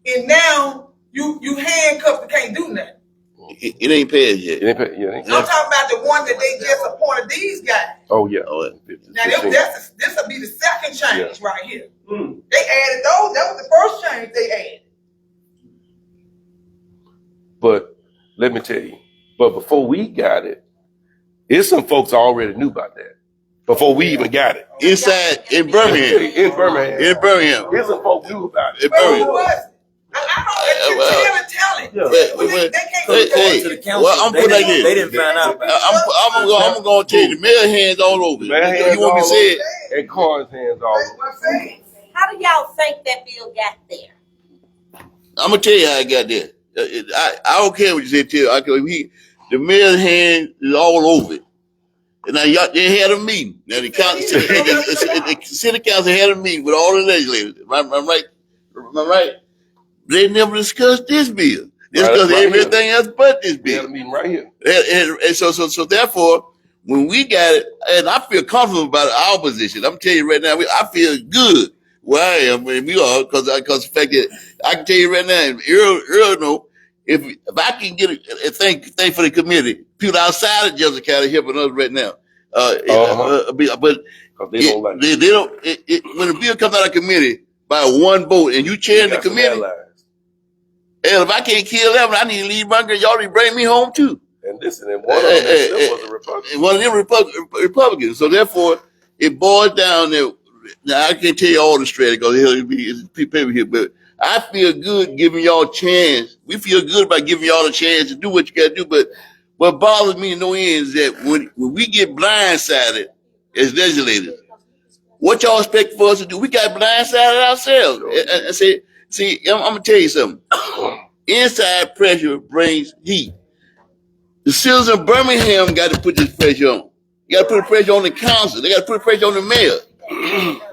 and now you handcuffed and can't do nothing. It ain't passed yet. I'm talking about the one that they just appointed these guys. Oh yeah. Now this will be the second change right here. They added those. That was the first change they added. But let me tell you, but before we got it, there's some folks already knew about that. Before we even got it. Inside in Birmingham. In Birmingham. There's some folks knew about it. But who was it? I don't know. They can't to the council. Well, I'm putting like this. They didn't find out. I'm going to tell you, the mayor hands all over. You want me to say it? And Carnes hands all over. How do y'all think that bill got there? I'm going to tell you how I got there. I don't care what you say, Till. The mayor's hand is all over it. And now they had a meeting. Now the city council had a meeting with all the legislators. Am I right? They never discussed this bill. They discussed everything else but this bill. They had a meeting right here. And so therefore, when we got it, and I feel comfortable about our position. I'm telling you right now, I feel good where I am, and we are, because the fact that I can tell you right now, and Earl know, if I can get a thing for the committee, people outside of Jefferson County helping us right now. But they don't like they don't. When the bill comes out of committee by one vote, and you chairing the committee, and if I can't kill them, I need to leave my girl. Y'all need to bring me home too. And listen, and one of them was a Republican. One of them Republicans. So therefore, it boils down there. Now I can't tell you all the strategy because there'll be people here, but I feel good giving y'all a chance. We feel good about giving y'all a chance to do what you got to do. But what bothers me in no end is that when we get blindsided as legislators, what y'all expect for us to do? We got blindsided ourselves. And see, I'm going to tell you something. Inside pressure brings heat. The citizens of Birmingham got to put this pressure on. You got to put the pressure on the council. They got to put the pressure on the mayor.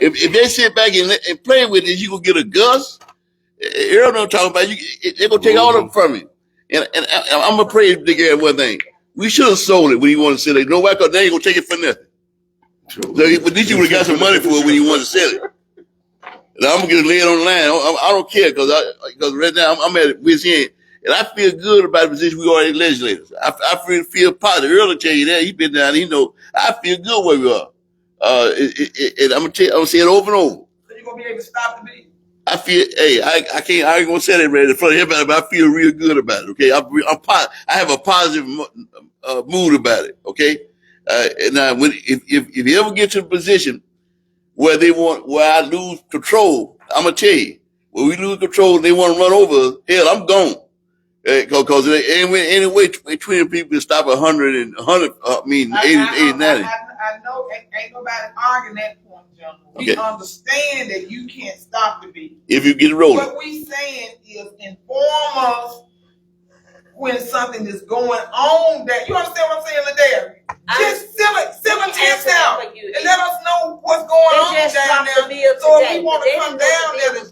if they sit back and play with it, you gonna get a Gus. Earl don't talk about you. They're gonna take all of them from you. And I'm gonna pray to get one thing. We should have sold it when you want to sell it. No, why? Because they ain't gonna take it for nothing. So, at least you would have got some money for it when you want to sell it. And I'm gonna get it laid on the line. I don't care because right now I'm at wit's end, and I feel good about the position we are as legislators. I feel positive. Earl will tell you that. He been down. He know. I feel good where we are. And I'm gonna say it over and over. So you're gonna be able to stop the bill? I feel, hey, I ain't gonna say that right in front of everybody, but I feel real good about it. Okay, I have a positive mood about it. Okay, and now if you ever get to the position where I lose control, I'm gonna tell you, when we lose control, and they want to run over us, hell, I'm gone. Because any way between people can stop 100 and 100, 80, 90. I know ain't nobody arguing that point, General. We understand that you can't stop the beat. If you get it rolling. What we saying is inform us when something is going on that, you understand what I'm saying, Ladell? Just send a text out and let us know what's going on down there. So if we want to come down there to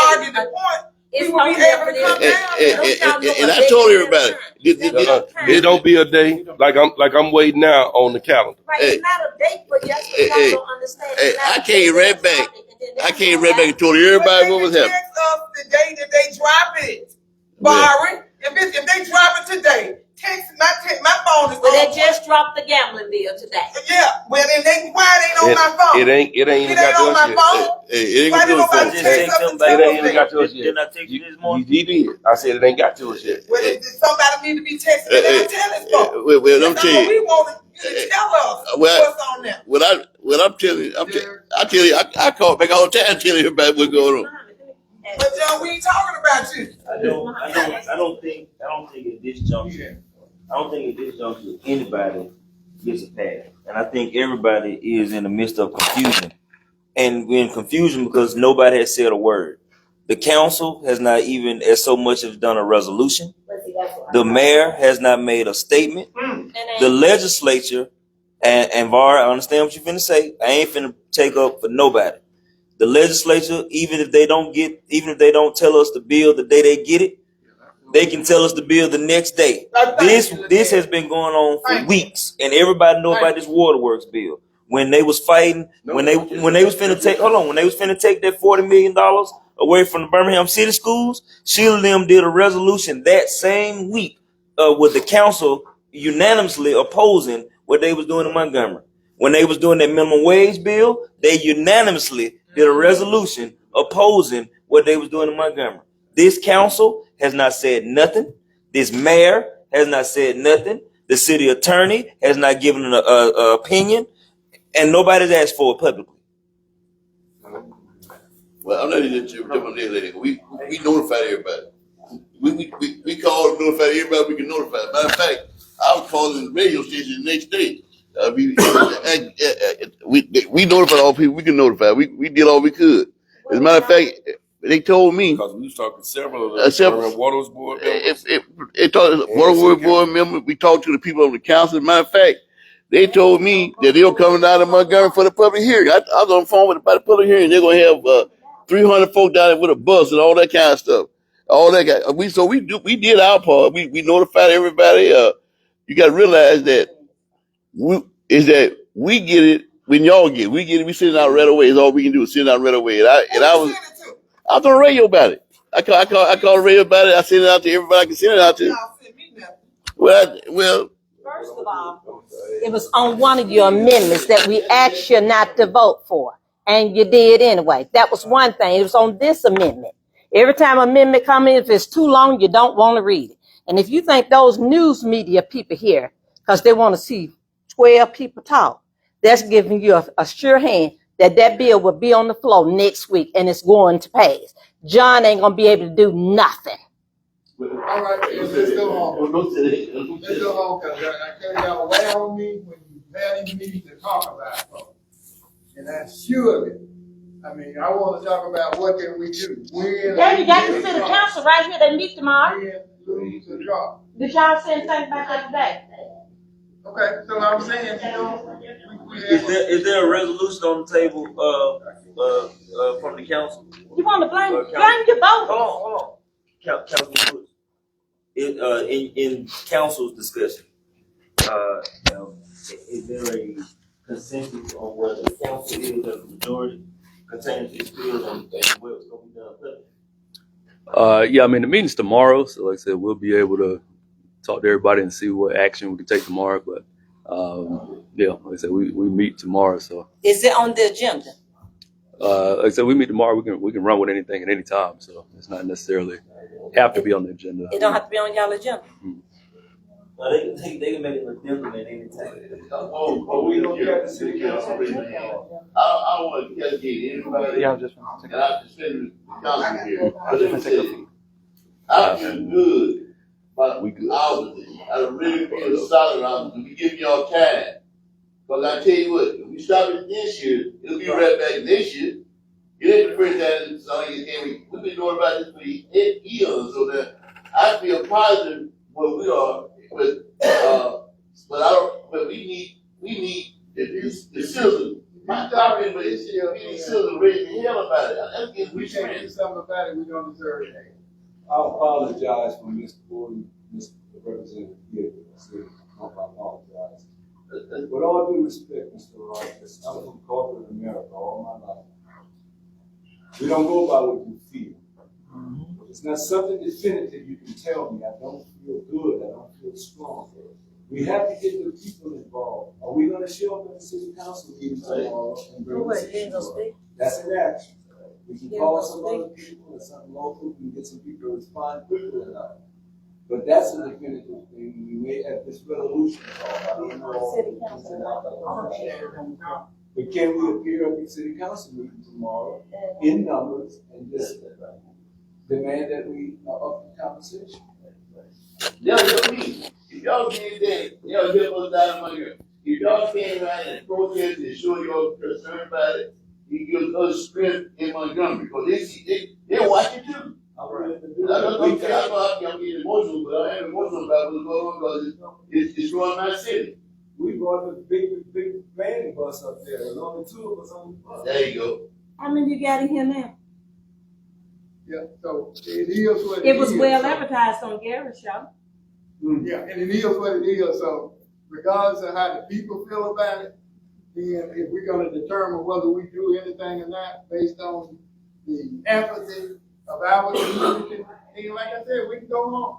argue the point, we will be able to come down. And I told everybody, it don't be a day like I'm waiting now on the calendar. Right, it's not a date for yesterday. Y'all don't understand. I came right back. And told everybody what was happening. Text us the day that they drop it, Barry. If they drop it today, text my phone is. Well, they just dropped the gambling bill today. Yeah, well, then why it ain't on my phone? It ain't even got to us yet. It ain't why didn't nobody text us to tell It ain't even us got to us yet. Didn't I text you this morning? You did. I said it ain't got to us yet. Well, somebody need to be texting and tell us for. Well, I'm telling you. We want you to tell us what's on there. I'm telling you, I tell you, I call back all the time telling everybody what's going on. But John, we ain't talking about you. I don't think at this juncture, anybody gets a pass. And I think everybody is in the midst of confusion. And we're in confusion because nobody has said a word. The council has not even as so much as done a resolution. The mayor has not made a statement. The legislature, and Var, I understand what you're finna say. I ain't finna take up for nobody. The legislature, even if they don't tell us the bill the day they get it, they can tell us the bill the next day. This has been going on for weeks, and everybody know about this waterworks bill. When they was fighting, when they was finna take that $40 million away from the Birmingham city schools, Sheila and them did a resolution that same week with the council unanimously opposing what they was doing in Montgomery. When they was doing that minimum wage bill, they unanimously did a resolution opposing what they was doing in Montgomery. This council has not said nothing. This mayor has not said nothing. The city attorney has not given an opinion, and nobody's asked for it publicly. Well, I'm not even different lady. We notified everybody. We called and notified everybody we can notify. Matter of fact, I was calling the radio station the next day. We notified all people we can notify. We did all we could. As a matter of fact, they told me because we was talking several of the Water Board members. It talked Water Board members. We talked to the people on the council. As a matter of fact, they told me that they were coming out of Montgomery for the public hearing. I was on the phone with about the public hearing. They're gonna have 300 folk down there with a bus and all that kind of stuff. All that we did our part. We notified everybody. You got to realize that we get it when y'all get it. We get it. We send it out right away. It's all we can do is send it out right away. I was on the radio about it. I called the radio about it. I sent it out to everybody I can send it out to. Well. First of all, it was on one of your amendments that we asked you not to vote for, and you did anyway. That was one thing. It was on this amendment. Every time an amendment comes in, if it's too long, you don't want to read it. And if you think those news media people here, because they want to see 12 people talk, that's giving you a sure hand that bill will be on the floor next week and it's going to pass. John ain't going to be able to do nothing. All right, let's go home. Let's go home, because I tell y'all, weigh on me when you have these meetings to talk about folks. And that's surely, I mean, I want to talk about what can we do. Yeah, you got the city council right here. They meet tomorrow. Lose the drop. Did y'all say anything about that today? Okay, so I'm saying, Is there a resolution on the table, from the council? You want to blame your vote? Hold on. Councilman Woods. In council's discussion, is there a consensus on where the council is as a majority concerning these bills and what's going to be done? Yeah, I mean, the meeting's tomorrow, so like I said, we'll be able to talk to everybody and see what action we can take tomorrow. But yeah, like I said, we meet tomorrow. So Is it on the agenda? like I said, we meet tomorrow. We can run with anything at any time. So it's not necessarily have to be on the agenda. It don't have to be on y'all agenda. No, they can make an addendum at any time. We don't have the city council. I don't want to castigate anybody. Yeah, I was just And I just send the council here. I was just gonna take a peek. I feel good about hours. I really feel solid around to be giving y'all time. But I tell you what, if we stop it this year, it'll be right back next year. It ain't the first time we've been doing about this for 8 years, so that I feel positive where we are. But we need the citizens. My talking, but it's we need citizens ready to hell about it. Let's get we can't do something about it, we don't deserve it. I apologize for Mr. Gordon, Mr. Representative here. I apologize. With all due respect, Mr. Rogers, I'm from corporate America all my life. We don't go by what you feel. It's not something definitive you can tell me. I don't feel good. I don't feel strong. We have to get the people involved. Are we going to show up at the city council meeting tomorrow and bring the city forward? That's an action. We can call some other people and some local. We can get some people to respond quickly enough. But that's a definitive thing. We may have this resolution called. But can we appear at the city council meeting tomorrow in numbers and just demand that we up the conversation? Yeah, please. If y'all did that, y'all help us out of money. If y'all came out and protest and show your concern about it, you give us strength in Montgomery because they watch it too. I'm ready to I do don't that. know I'm getting emotional, but I am emotional about what's going on because it's growing my city. We brought the big van bus up there. There's only 2 of us on the bus. There you go. How many you got in here now? Yeah, so it is what it is. It was well advertised on Gary's show. Yeah, and it is what it is, so regardless of how the people feel about it, then if we're gonna determine whether we do anything or not based on the empathy of our community, and like I said, we can go home.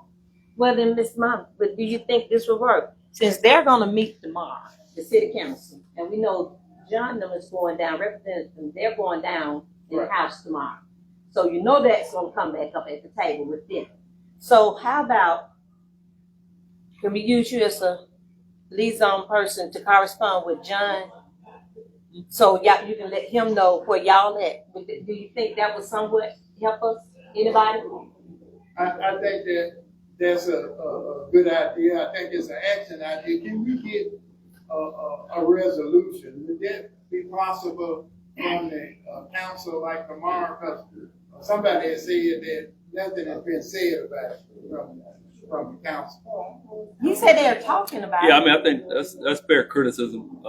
Well then, Ms. Mom, but do you think this will work? Since they're gonna meet tomorrow, the city council, and we know John is going down, representatives, they're going down in the house tomorrow. So you know that's gonna come back up at the table with them. So how about, can we use you as a liaison person to correspond with John? So y'all, you can let him know where y'all at. Do you think that would somewhat help us? Anybody? I think that that's a good idea. I think it's an action idea. Can we get a resolution? Would that be possible on the council like tomorrow? Because somebody has said that nothing has been said about it from the council. He said they're talking about it. Yeah, I mean, I think that's fair criticism.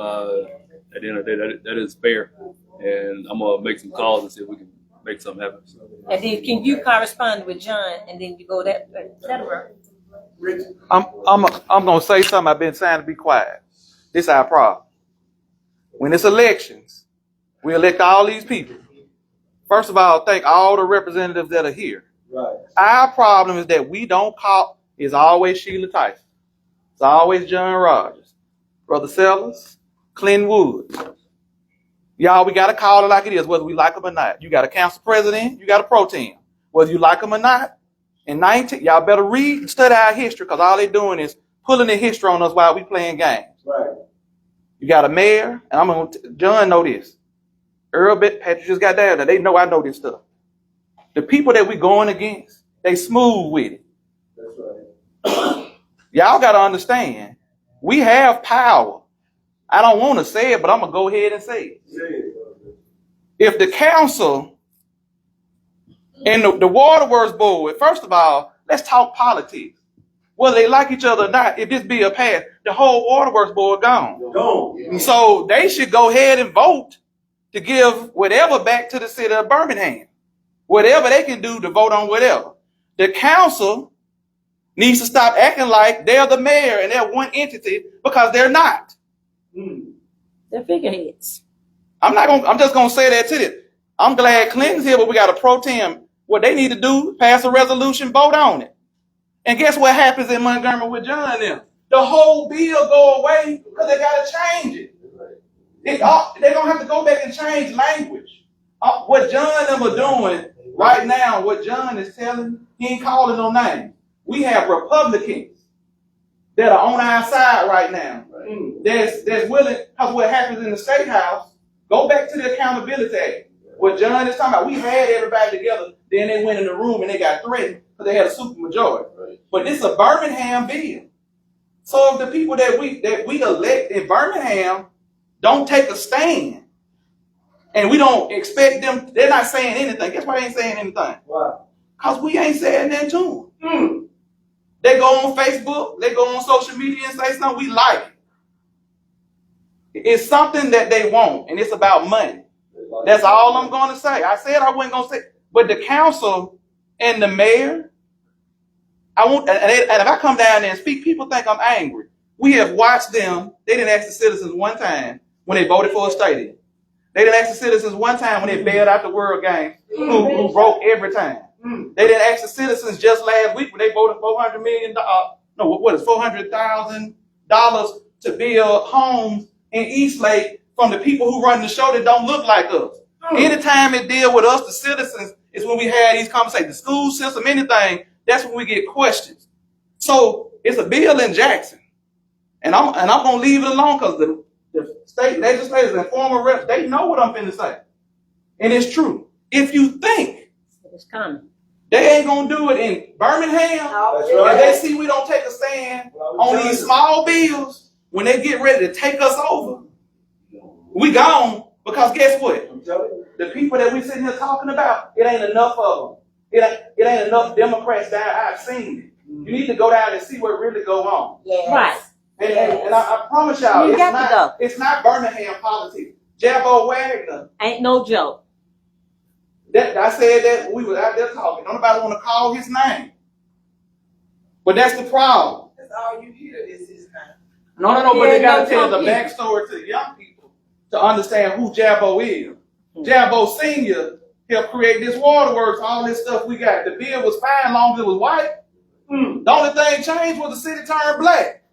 At the end of the day, that is fair, and I'm gonna make some calls and see if we can make something happen. And then can you correspond with John and then you go that way? I'm gonna say something I've been saying to be quiet. This is our problem. When it's elections, we elect all these people. First of all, thank all the representatives that are here. Right. Our problem is that we don't call. It's always Sheila Tyson. It's always John Rogers, Brother Sellers, Clint Woods. Y'all, we got to call it like it is, whether we like them or not. You got a council president, you got a pro tem. Whether you like them or not, in 19, y'all better read and study our history because all they doing is pulling the history on us while we playing games. Right. You got a mayor, and I'm going to, John know this. Earl Patrick just got down there. They know I know this stuff. The people that we going against, they smooth with it. That's right. Y'all got to understand, we have power. I don't want to say it, but I'm going to go ahead and say it. Say it. If the council and the Water Board, first of all, let's talk politics. whether they like each other or not, if this bill passed, the whole Waterworks Board gone. Gone. So they should go ahead and vote to give whatever back to the city of Birmingham. Whatever they can do to vote on whatever. The council needs to stop acting like they're the mayor and they're one entity, because they're not. They're figureheads. I'm just gonna say that to this. I'm glad Clinton's here, but we got a pro tem. What they need to do, pass a resolution, vote on it. And guess what happens in Montgomery with John and them? The whole bill go away because they gotta change it. They're gonna have to go back and change language. What John and them are doing right now, what John is telling, he ain't calling no names. We have Republicans that are on our side right now. That's willing, because what happens in the State House, go back to the Accountability Act. What John is talking about, we had everybody together, then they went in the room and they got threatened because they had a super majority. But this is a Birmingham bill. So if the people that we elect in Birmingham don't take a stand, and we don't expect them, they're not saying anything. Guess why they ain't saying anything? Why? Because we ain't saying that to them. They go on Facebook, they go on social media and say something we like. It's something that they want, and it's about money. That's all I'm going to say. I said I wasn't going to say, but the council and the mayor, and if I come down there and speak, people think I'm angry. We have watched them. They didn't ask the citizens one time when they voted for a stadium. They didn't ask the citizens one time when they bailed out the World Game, who broke every time. They didn't ask the citizens just last week when they voted $400 million. No, what is $400,000 to build homes in Eastlake from the people who run the show that don't look like us. Anytime it deal with us, the citizens, is when we have these conversations. The school system, anything, that's when we get questions. So it's a bill in Jackson, and I'm gonna leave it alone because the state legislators and former reps, they know what I'm finna say, and it's true. If you think It's coming. they ain't gonna do it in Birmingham, if they see we don't take a stand on these small bills, when they get ready to take us over, we gone. Because guess what? The people that we sitting here talking about, it ain't enough of them. It ain't enough Democrats down. I've seen it. You need to go down and see what really go on. Yes. Right. And I promise y'all, it's not Birmingham politics. Jabbo Wagner ain't no joke. I said that we were out there talking. Nobody want to call his name. But that's the problem. That's all you hear is his name. No, but they got to tell the backstory to the young people to understand who Jabbo is. Jabbo Sr. helped create this waterworks, all this stuff we got. The bill was fine long as it was white. The only thing changed was the city turned black.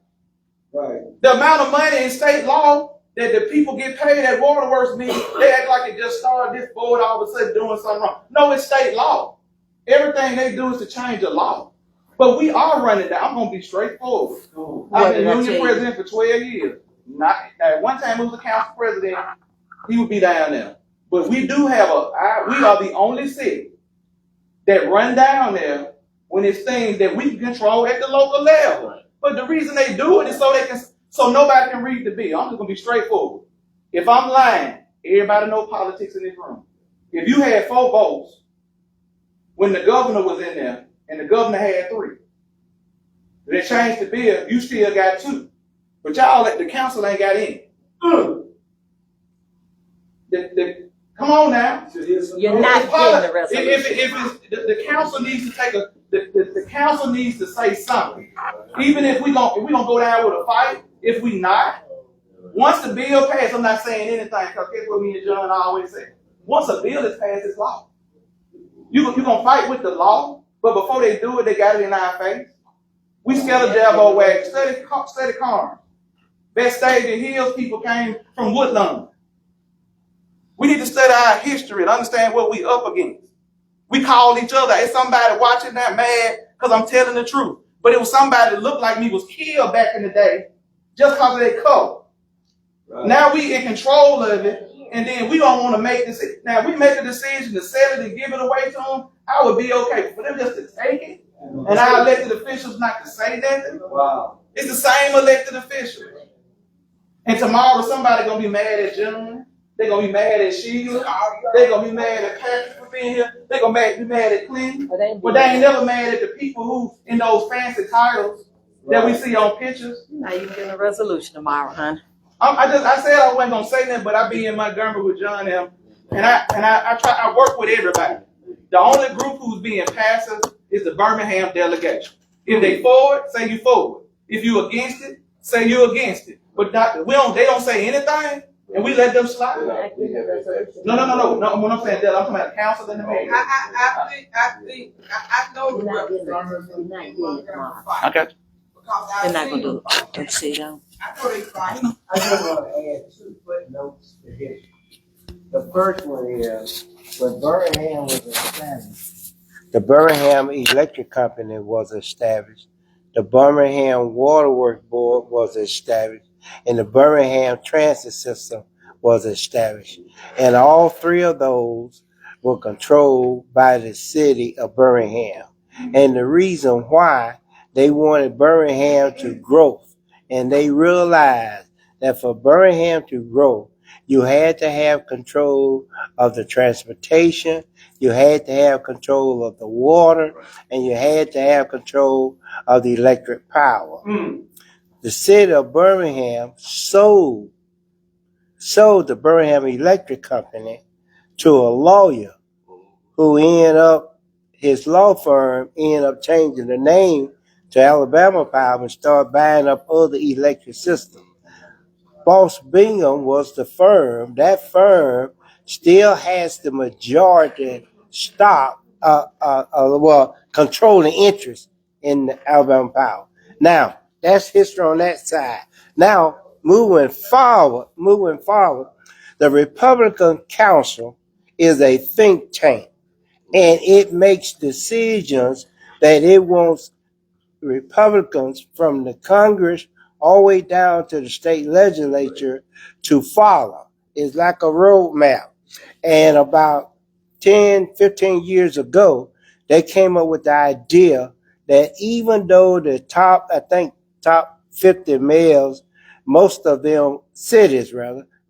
Right. The amount of money in state law that the people get paid at waterworks means they act like it just started this board all of a sudden doing something wrong. No, it's state law. Everything they do is to change the law. But we are running that. I'm going to be straightforward. I've been union president for 12 years. At one time, it was a council president. He would be down there. But we do have we are the only city that run down there when it's things that we can control at the local level. But the reason they do it is so nobody can read the bill. I'm just going to be straightforward. If I'm lying, everybody knows politics in this room. If you had 4 votes when the governor was in there, and the governor had 3. They changed the bill, you still got 2. But y'all at the council ain't got any. Come on now. You're not getting the resolution. The council needs to take the council needs to say something. Even if we gonna go down with a fight, if we not, once the bill passed, I'm not saying anything because guess what me and John always say. Once a bill is passed, it's law. You gonna fight with the law, but before they do it, they got it in our face. We scared of Jabbo Wagner. Study Carnes. Vestavia Hills people came from Woodlawn. We need to study our history and understand what we up against. We called each other. Is somebody watching that mad because I'm telling the truth? But it was somebody that looked like me was killed back in the day just because of their color. Right. Now we in control of it, and then we don't want to make this. Now if we make a decision to sell it and give it away to them, I would be okay. For them just to take it, and our elected officials not to say nothing. Wow. It's the same elected officials. And tomorrow somebody gonna be mad at John. They're gonna be mad at Sheila. They're gonna be mad at Patrick for being here. They're gonna be mad at Clinton. But they ain't never mad at the people who in those fancy titles that we see on pictures. You're not even getting a resolution tomorrow, huh? I said I wasn't gonna say nothing, but I be in Montgomery with John M. And I work with everybody. The only group who's being passive is the Birmingham delegation. If they forward, say you forward. If you against it, say you against it. But they don't say anything, and we let them slide. No. What I'm saying, I'm talking about the council and the mayor. I know the representatives. Okay. They're not gonna do it. Let's see them. I know they fight. I just want to add 2 footnotes to history. The first one is when Birmingham was established, the Birmingham Electric Company was established, the Birmingham Water Board was established, and the Birmingham Transit System was established. And all 3 of those were controlled by the city of Birmingham. And the reason why they wanted Birmingham to grow, and they realized that for Birmingham to grow, you had to have control of the transportation, you had to have control of the water, and you had to have control of the electric power. The city of Birmingham sold the Birmingham Electric Company to a lawyer who his law firm ended up changing the name to Alabama Power and started buying up other electric systems. Boss Bingham was the firm. That firm still has the majority stock, controlling interest in Alabama Power. Now, that's history on that side. Now, moving forward, the Republican Council is a think tank, and it makes decisions that it wants Republicans from the Congress all the way down to the state legislature to follow. It's like a roadmap. And about 10, 15 years ago, they came up with the idea that even though the top 50 mayors, most of them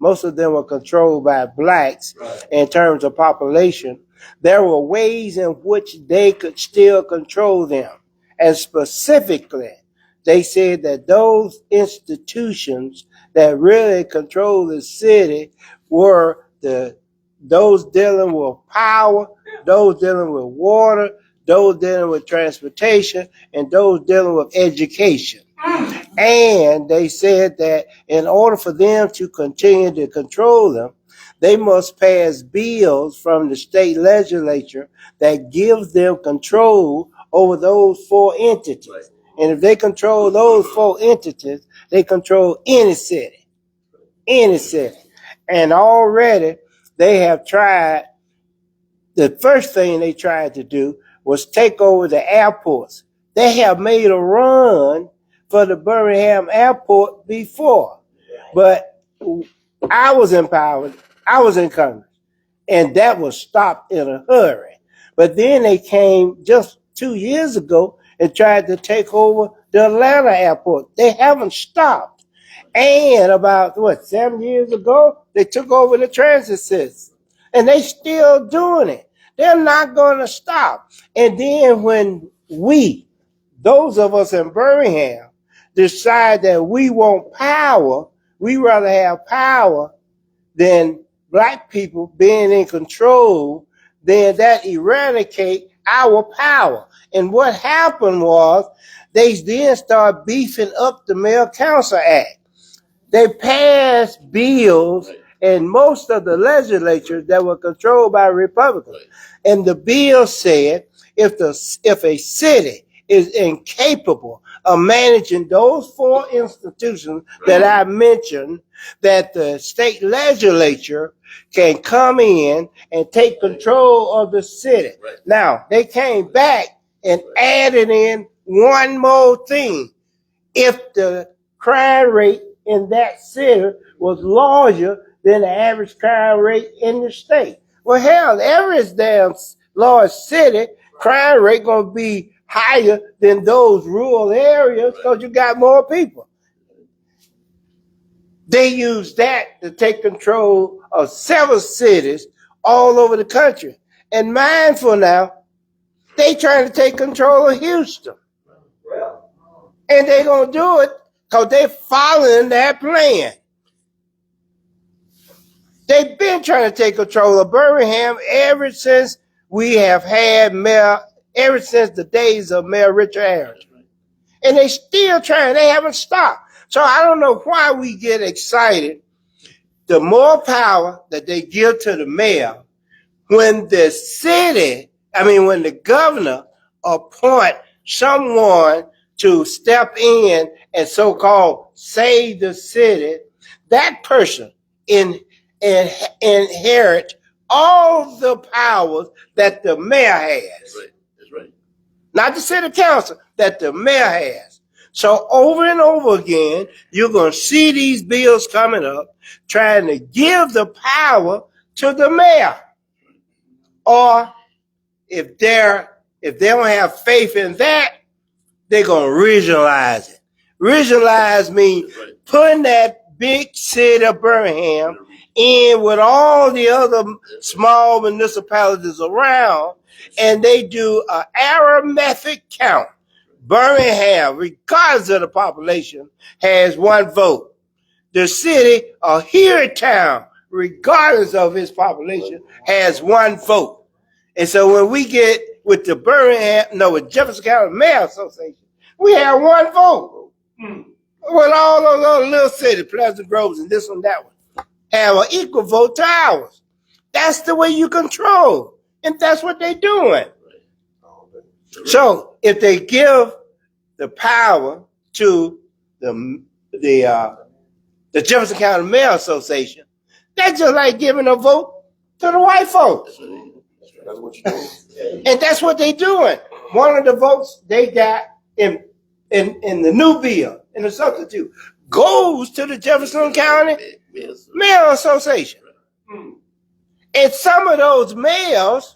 were controlled by blacks in terms of population, there were ways in which they could still control them. And specifically, they said that those institutions that really control the city were those dealing with power, those dealing with water, those dealing with transportation, and those dealing with education. And they said that in order for them to continue to control them, they must pass bills from the state legislature that gives them control over those 4 entities. And if they control those 4 entities, they control any city. And already they have tried, the first thing they tried to do was take over the airports. They have made a run for the Birmingham airport before. But I was in power, I was in Congress, and that was stopped in a hurry. But then they came just 2 years ago and tried to take over the Atlanta airport. They haven't stopped. And about, 7 years ago, they took over the transit system. And they still doing it. They're not going to stop. And then when those of us in Birmingham, decide that we want power, we rather have power than black people being in control, then that eradicate our power. And what happened was they then started beefing up the Mayor Council Act. They passed bills in most of the legislatures that were controlled by Republicans. And the bill said if a city is incapable of managing those 4 institutions that I mentioned, that the state legislature can come in and take control of the city. Now, they came back and added in one more thing. If the crime rate in that city was larger than the average crime rate in the state. Well, hell, every damn large city, crime rate gonna be higher than those rural areas because you got more people. They use that to take control of several cities all over the country. And mindful now, they trying to take control of Houston. And they're going to do it because they're following that plan. They've been trying to take control of Birmingham ever since we have had Mayor, ever since the days of Mayor Richard Harris. And they still trying. They haven't stopped. So I don't know why we get excited. The more power that they give to the mayor, when the city, when the governor appoint someone to step in and so-called save the city, that person inherit all the powers that the mayor has. That's right. That's right. Not the city council, that the mayor has. So over and over again, you're going to see these bills coming up trying to give the power to the mayor. Or if they don't have faith in that, they're going to regionalize it. Regionalize means putting that big city of Birmingham in with all the other small municipalities around, and they do an arithmetic count. Birmingham, regardless of the population, has one vote. The city of Town, regardless of its population, has one vote. And so when we get with the with Jefferson County Mayor Association, we have one vote. With all those other little cities, Pleasant Groves and this and that one, have an equal vote to ours. That's the way you control. And that's what they're doing. So if they give the power to the Jefferson County Mayor Association, that's just like giving a vote to the white folks. That's what you're doing. And that's what they're doing. One of the votes they got in the new bill, in the substitute, goes to the Jefferson County Mayor Association. And some of those mayors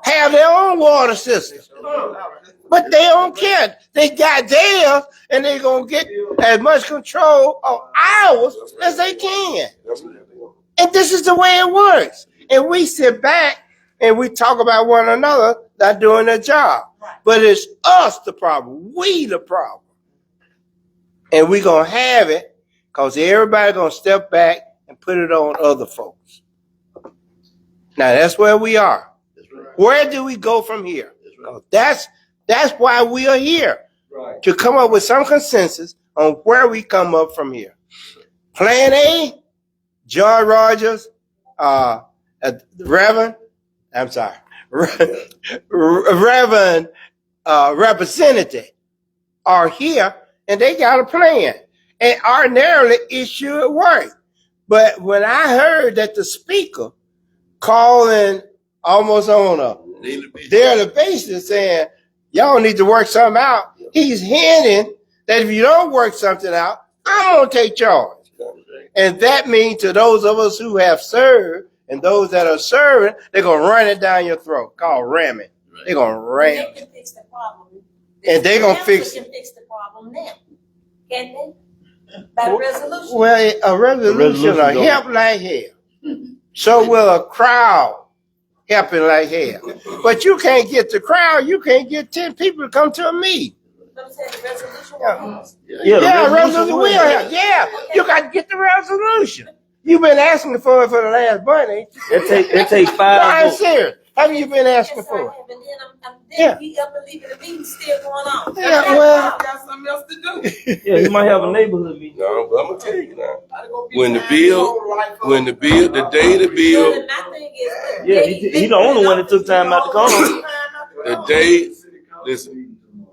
have their own water systems. But they don't care. They got theirs, and they're going to get as much control of ours as they can. And this is the way it works. And we sit back and we talk about one another not doing their job. But it's us the problem. We the problem. And we're going to have it because everybody's going to step back and put it on other folks. Now, that's where we are. Where do we go from here? That's why we are here, to come up with some consensus on where we come up from here. Plan A, John Rogers, Reverend Representative are here, and they got a plan. And ordinarily, it should work. But when I heard that the speaker calling almost on a daily basis saying, y'all need to work something out, he's hinting that if you don't work something out, I'm going to take charge. And that means to those of us who have served and those that are serving, they're going to run it down your throat, called ramming. They're going to ram it. They can fix the problem. And they're going to fix They it. can fix the problem now, can't they? By resolution. Well, a resolution will help like hell. So will a crowd helping like hell. But you can't get the crowd. You can't get 10 people to come to a meeting. I'm saying the resolution will help. Yeah, resolution will help. Yeah, you got to get the resolution. You've been asking for it for the last bunny. It takes 5 I'm votes. serious. How many you been asking for it? And then we up and leaving the meeting still going on. Yeah, well, Got something else to do. Yeah, you might have a neighborhood meeting. No, but I'm gonna tell you now. When the day the bill, So my thing is, Yeah, he the only one that took time out to come.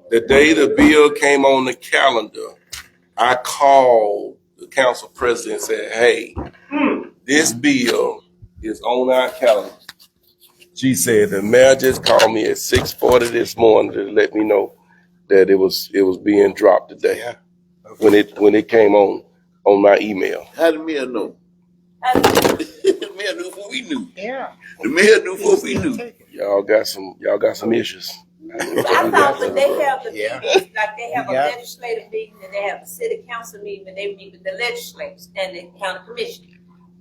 the day the bill came on the calendar, I called the council president and said, hey, this bill is on our calendar. She said the mayor just called me at 6:40 this morning to let me know that it was being dropped today. When it came on my email. How did the mayor know? The mayor knew before we knew. yeah. The mayor knew before we knew. Y'all got some issues. I thought when they have the meetings, like they have a Yeah. legislative meeting and they have a city council meeting and they meet with the legislators and the county commission.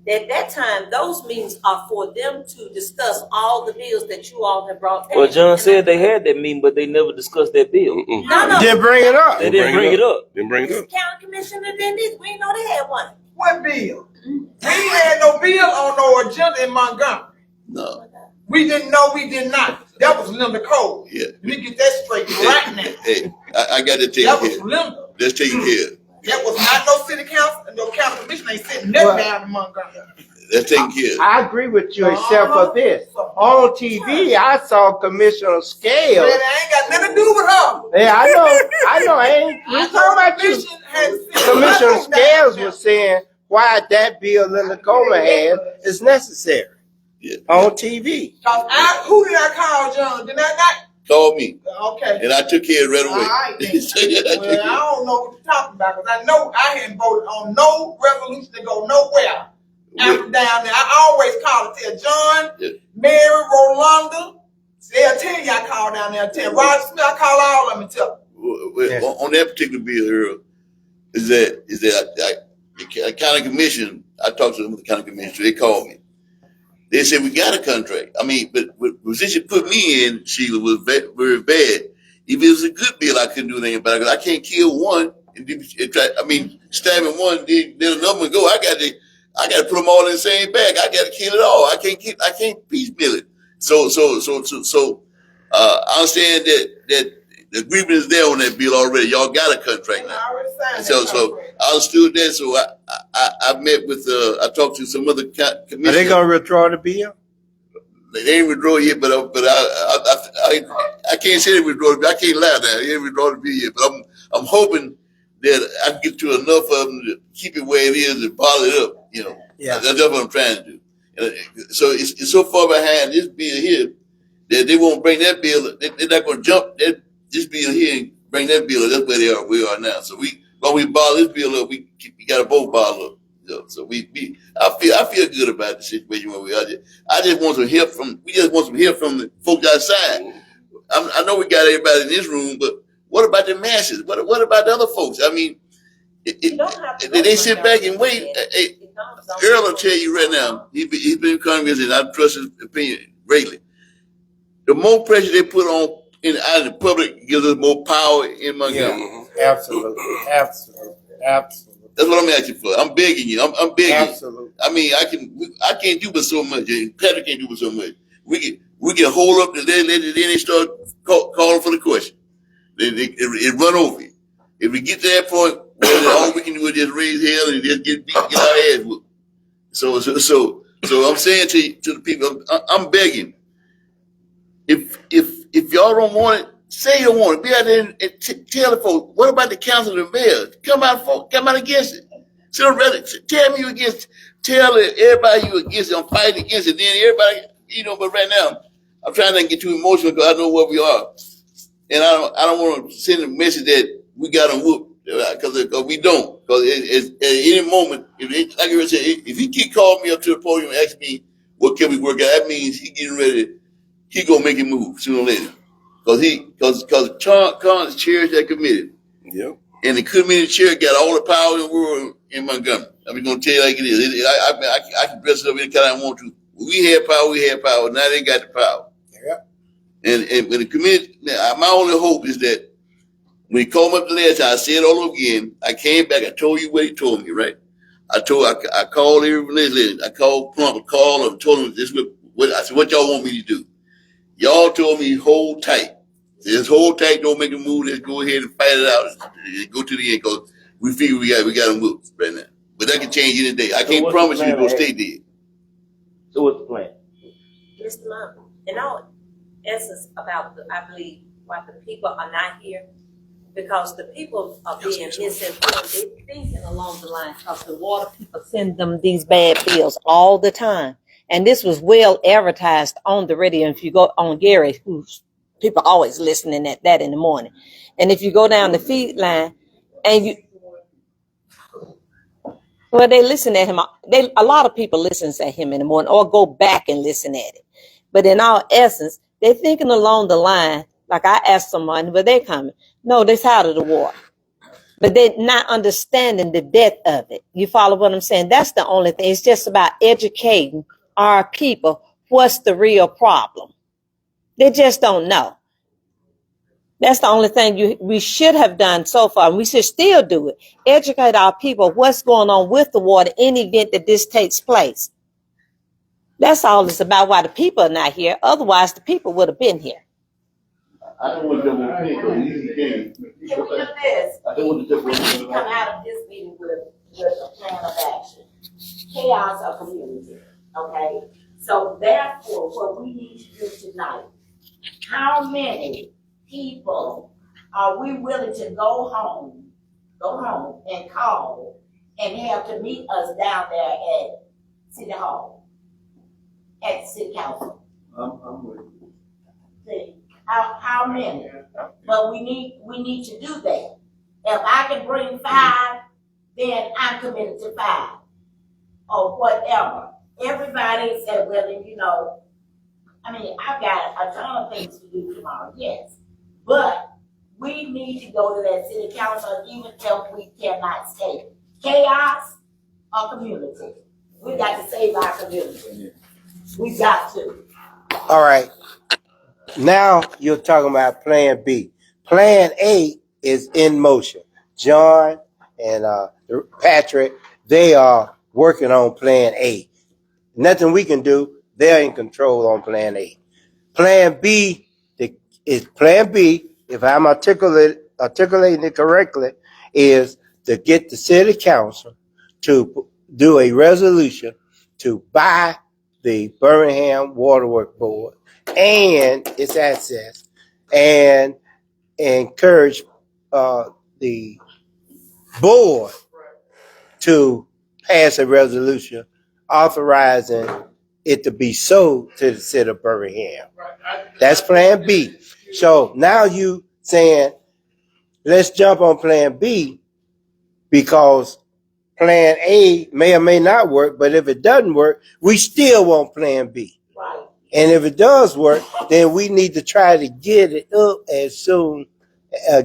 At that time, those meetings are for them to discuss all the bills that you all have brought past. Well, John said they had that meeting, but they never discussed that bill. No. Didn't bring it up. They didn't bring it up. Didn't bring it The up. county commissioner didn't either. We didn't know they had one. What bill? We had no bill on no agenda in Montgomery. No. We didn't know, we did not. That was Linda Cole. Yeah. Let me get that straight right now. Hey, I got to take That was care. Linda. That's taken care of. That was not no city council, and no county commission ain't sitting nothing down in Montgomery. That's taken care of. I agree with you except for this. On TV, I saw Commissioner Scales. But it ain't got nothing to do with her. Yeah, I know. I ain't. We talking about you. Commission has sent Commissioner nothing Scales down was saying why that bill Linda Coleman has is necessary Yeah. on TV. Who did I call, John? Did I not? Call me, Okay. and I took care of it right All away. right, then. So, yeah, I took Well, I care of don't know what you're talking about, because I know I hadn't voted on no resolution to go nowhere after down there. I always call to tell John, Yeah. Mary, Rolanda. They'll tell you I call down there. Tell Roger Smith, I call all of them and tell them. Well, on that particular bill, Earl, is that the county commission? I talked to them with the county commission. They called me. They said we got a contract. I mean, but the position put me in, Sheila, was very bad. If it was a good bill, I couldn't do anything about it. 'Cause I can't kill one and try. I mean, stabbing one, then another one go. I got to put them all in the same bag. I got to kill it all. I can't piecemeal it. So I understand that the agreement is there on that bill already. Y'all got a contract now. I already signed So that so contract. I understood that. So I met with I talked to some other commissioners. Are they gonna withdraw the bill? They ain't withdraw yet, but I can't say they withdraw the bill. I can't lie now. They ain't withdraw the bill yet, but I'm hoping that I can get to enough of them to keep it where it is and bottle it up. You know, Yeah. that's what I'm trying to do. And so it's so far behind this bill here that they won't bring that bill. They're not going to jump this bill here and bring that bill up. That's where they are. We are now. So when we bottle this bill up, we got to both bottle up. You know, so I feel good about the situation where we are. I just want some help from. We just want some help from the folks outside. I know we got everybody in this room, but what about the masses? What about the other folks? I mean, You don't have to go they to sit back and wait. It comes on- Earl will tell you right now, he's been in Congress, and I trust his opinion greatly. The more pressure they put on out in the public gives us more power in Montgomery. Absolutely. That's what I'm asking for. I'm begging you. I'm begging. Absolutely. I mean, I can't do but so much. And Patrick can't do but so much. We can hold up to then they start calling for the question. It run over you. If we get to that point where all we can do is just raise hell and just get beat, get our ass whooped. So I'm saying to the people, I'm begging. If y'all don't want it, say you don't want it. Be out there and tell the folks. What about the council and mayors? Come out against it. So rather tell me you against. Tell everybody you against it. I'm fighting against it. Then everybody, But right now, I'm trying not to get too emotional because I know where we are, and I don't want to send a message that we got them whooped because we don't. Because at any moment, like I said, if he keep calling me up to the podium and ask me what can we work out, that means he getting ready. He gonna make it move sooner or later, because Khan's chairs that committee. Yep. And the committee chair got all the power in the world in Montgomery. I'm gonna tell you like it is. I can dress it up any kind I want to. We had power. Now they got the power. Yeah. And when the committee, my only hope is that when he called me up the last time, I said it all over again. I came back. I told you what he told me, right? I called everybody. I called Plumber, called him, told him this. I said, what y'all want me to do? Y'all told me hold tight. Just hold tight. Don't make a move. Let's go ahead and fight it out. Go to the end because we figure we got to move right now. But that can change any day. I can't promise you to stay dead. So what's the plan? Mr. Mom, in all essence about I believe why the people are not here, because the people are being misinformed. They're thinking along the line because the water people send them these bad bills all the time. And this was well advertised on the radio. If you go on Gary, who's people always listening at that in the morning. And if you go down the feed line and they listen at him. A lot of people listen to him in the morning or go back and listen at it. But in all essence, they're thinking along the line, like I asked someone, where they coming? No, they're out of the water. but they're not understanding the depth of it. You follow what I'm saying? That's the only thing. It's just about educating our people what's the real problem. They just don't know. That's the only thing we should have done so far, and we should still do it. Educate our people what's going on with the water in the event that this takes place. That's all it's about, why the people are not here. Otherwise, the people would have been here. I don't want to jump on pink because easy game. Can we do this? I don't want to jump We on need to come out of this meeting with a plan of action. Chaos of community, okay? So therefore, what we need to do tonight, how many people are we willing to go home and call and have to meet us down there at City Hall, at the City Council? I'm with you. See, how many? But we need to do that. If I can bring 5, then I'm committed to 5 or whatever. Everybody said, well, you know, I mean, I've got a ton of things to do tomorrow, yes. But we need to go to that city council even if we cannot stay. Chaos or community. We got to save our community. We got to. All right. Now you're talking about Plan B. Plan A is in motion. John and Patrick, they are working on Plan A. Nothing we can do. They're in control on Plan A. Plan B is Plan B, if I'm articulating it correctly, is to get the city council to do a resolution to buy the Birmingham Water Board and its assets, and encourage the board to pass a resolution authorizing it to be sold to the city of Birmingham. That's Plan B. So now you saying, let's jump on Plan B, because Plan A may or may not work, but if it doesn't work, we still want Plan B. Right. And if it does work, then we need to try to get it up as soon,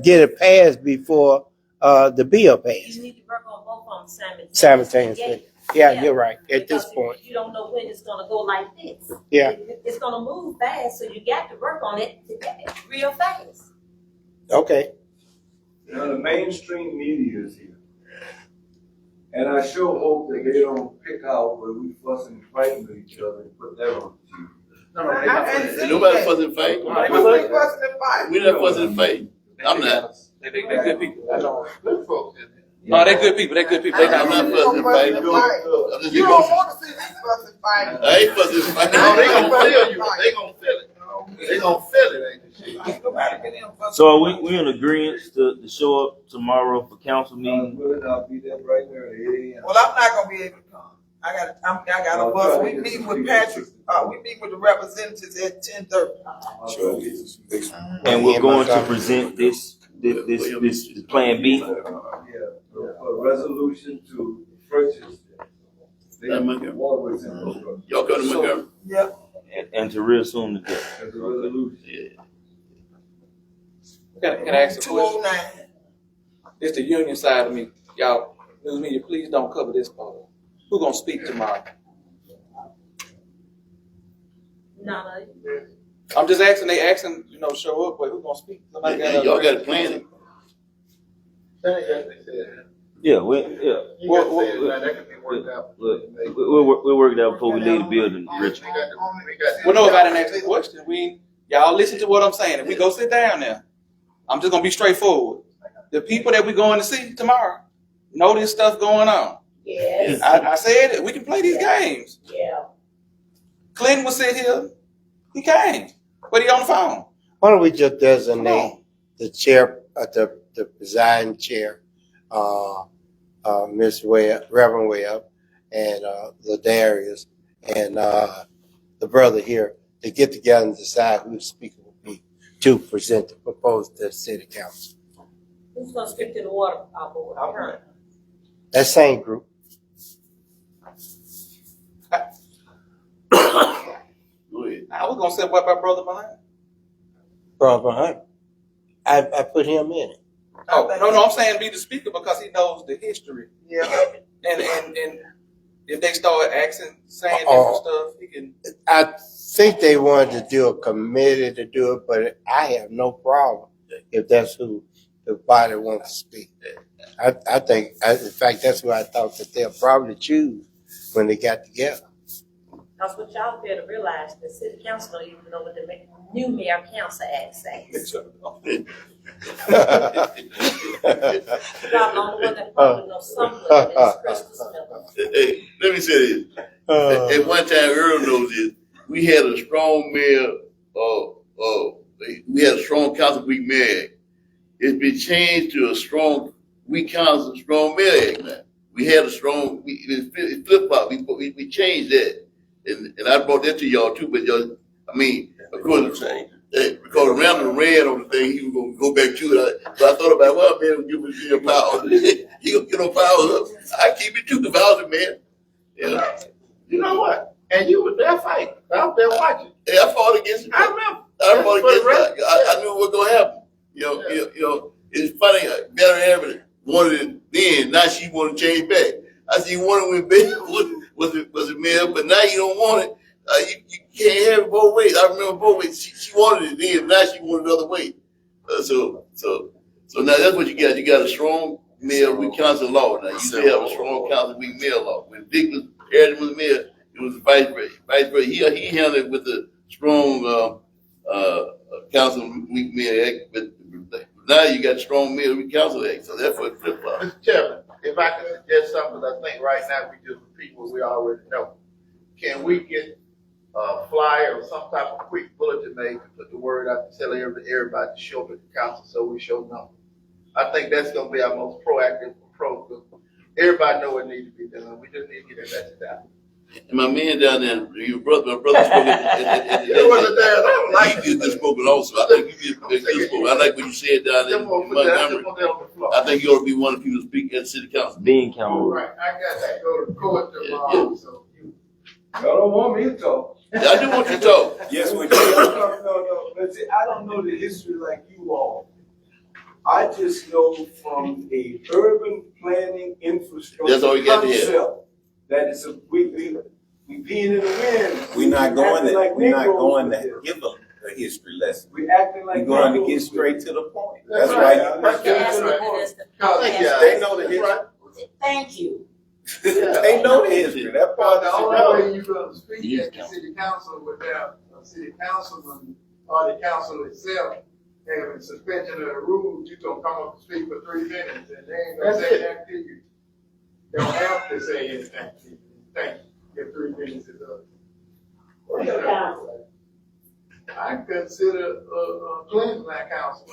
get it passed before the bill passed. You need to work on both of them Simultaneously. Yeah, you're right. At this point. You don't know when it's gonna go like this. Yeah. It's gonna move fast, so you got to work on it real fast. Okay. You know, the mainstream media is here. And I sure hope that they don't pick out where we fussing and fighting with each other and put that on TV. No, nobody fussing and fight. We fussing and fight. We not fussing and fight. I'm not. They're good people. Good folks. No, they're good people. They're good people. I'm not fussing and fighting. I'm just You don't want to see these fussing fighting. I ain't fussing and fighting. No, they gonna feel you. They gonna feel it. They gonna feel it, ain't they? So are we in agreement to show up tomorrow for council meeting? I'll be there right there at 8 a.m. Well, I'm not gonna be able to come. I got a bus. We meet with Patrick. We meet with the representatives at 10:30. And we're going to present this Plan B. Yeah, a resolution to purchase waterworks infrastructure. Y'all come to Montgomery. Yep. And to reassume the debt. As a resolution. Can I ask a question? 209. It's the union side of me. Y'all, news media, please don't cover this part. Who gonna speak tomorrow? None of it. I'm just asking. They asking, show up. But who gonna speak? Somebody Y'all got a plan. Yeah, That can be worked out. we'll work it out before we lay the building, Richard. Well, no, if I didn't ask the question, y'all listen to what I'm saying. If we go sit down there, I'm just gonna be straightforward. The people that we're going to see tomorrow know this stuff going on. Yes. I said it. We can play these games. Yeah. Clinton was sit here. He came, but he on the phone. Why don't we just designate the chair, the presiding chair, Miss Webb, Reverend Webb, and Ladarius, and the brother here, to get together and decide who the speaker will be to present the proposal to the city council. Who's gonna speak to the water board? That same group. I was gonna say what my brother behind. Brother Hunt. I put him in it. Oh, no, I'm saying be the speaker because he knows the history. Yeah. And if they start saying different stuff, he can. I think they wanted to do a committee to do it, but I have no problem if that's who the body wants to speak. I think, in fact, that's what I thought that they'll probably choose when they got together. Because what y'all fail to realize, the city council don't even know what the new mayor council act says. Y'all the only one that probably knows something is Crystal Smith. Hey, let me say this. At one time, Earl knows this. We had a strong mayor. We had a strong council weak mayor. It's been changed to a strong weak council, strong mayor act now. We had a strong. It flip flop. We changed that, and I brought that to y'all too. But y'all, I mean, of course, because Randall ran on the thing, he was gonna go back to it. So I thought about, well, man, give me your power. He gonna get no power up. I keep it to the thousand, man. Yeah. You know what? And you were there fighting. I was there watching. Yeah, I fought against it. I remember. I fought against it. I knew what was gonna happen. You know, it's funny. Better Evan wanted it then. Now she want to change back. I see you wanted when Ben was it mayor, but now you don't want it. You can't have it both ways. I remember both ways. She wanted it then. Now she wanted it the other way. So now that's what you got. You got a strong mayor with council law. Now you still have a strong council with mayor law. When Dick was mayor, it was the vice president. He handled it with a strong council weak mayor act. But now you got strong mayor with council act. So that's what flip flop. Mr. Chairman, if I can suggest something, I think right now we just repeat what we already know. Can we get a flyer or some type of quick bulletin made to put the word out to tell everybody to show up at the council so we show numbers? I think that's going to be our most proactive approach. Everybody know what needs to be done. We just need to get that message out. And my man down there, my brother spoke at you just spoken also. I think you did good spoke. I like what you said down there in Montgomery. I think you ought to be one of the people to speak at city council. Being council. All right, I got to go to court tomorrow, so y'all don't want me to talk. I do want you to talk. Yes, we do. No. But see, I don't know the history like you all. I just know from a urban planning infrastructure That's all you got to hear. concept that it's we peeing in the wind. We're not going to like give them a history lesson. We acting like we're going to get straight to the point. That's right. They know the history. Thank you. They know the history. That part the only way you're going to speak at the city council without a city councilman or the council itself having suspension of the rules, you're going to come up and speak for 3 minutes and they ain't going to say that to you. They don't have to say anything to you. Thank you. Your 3 minutes is up. I consider Clinton my council.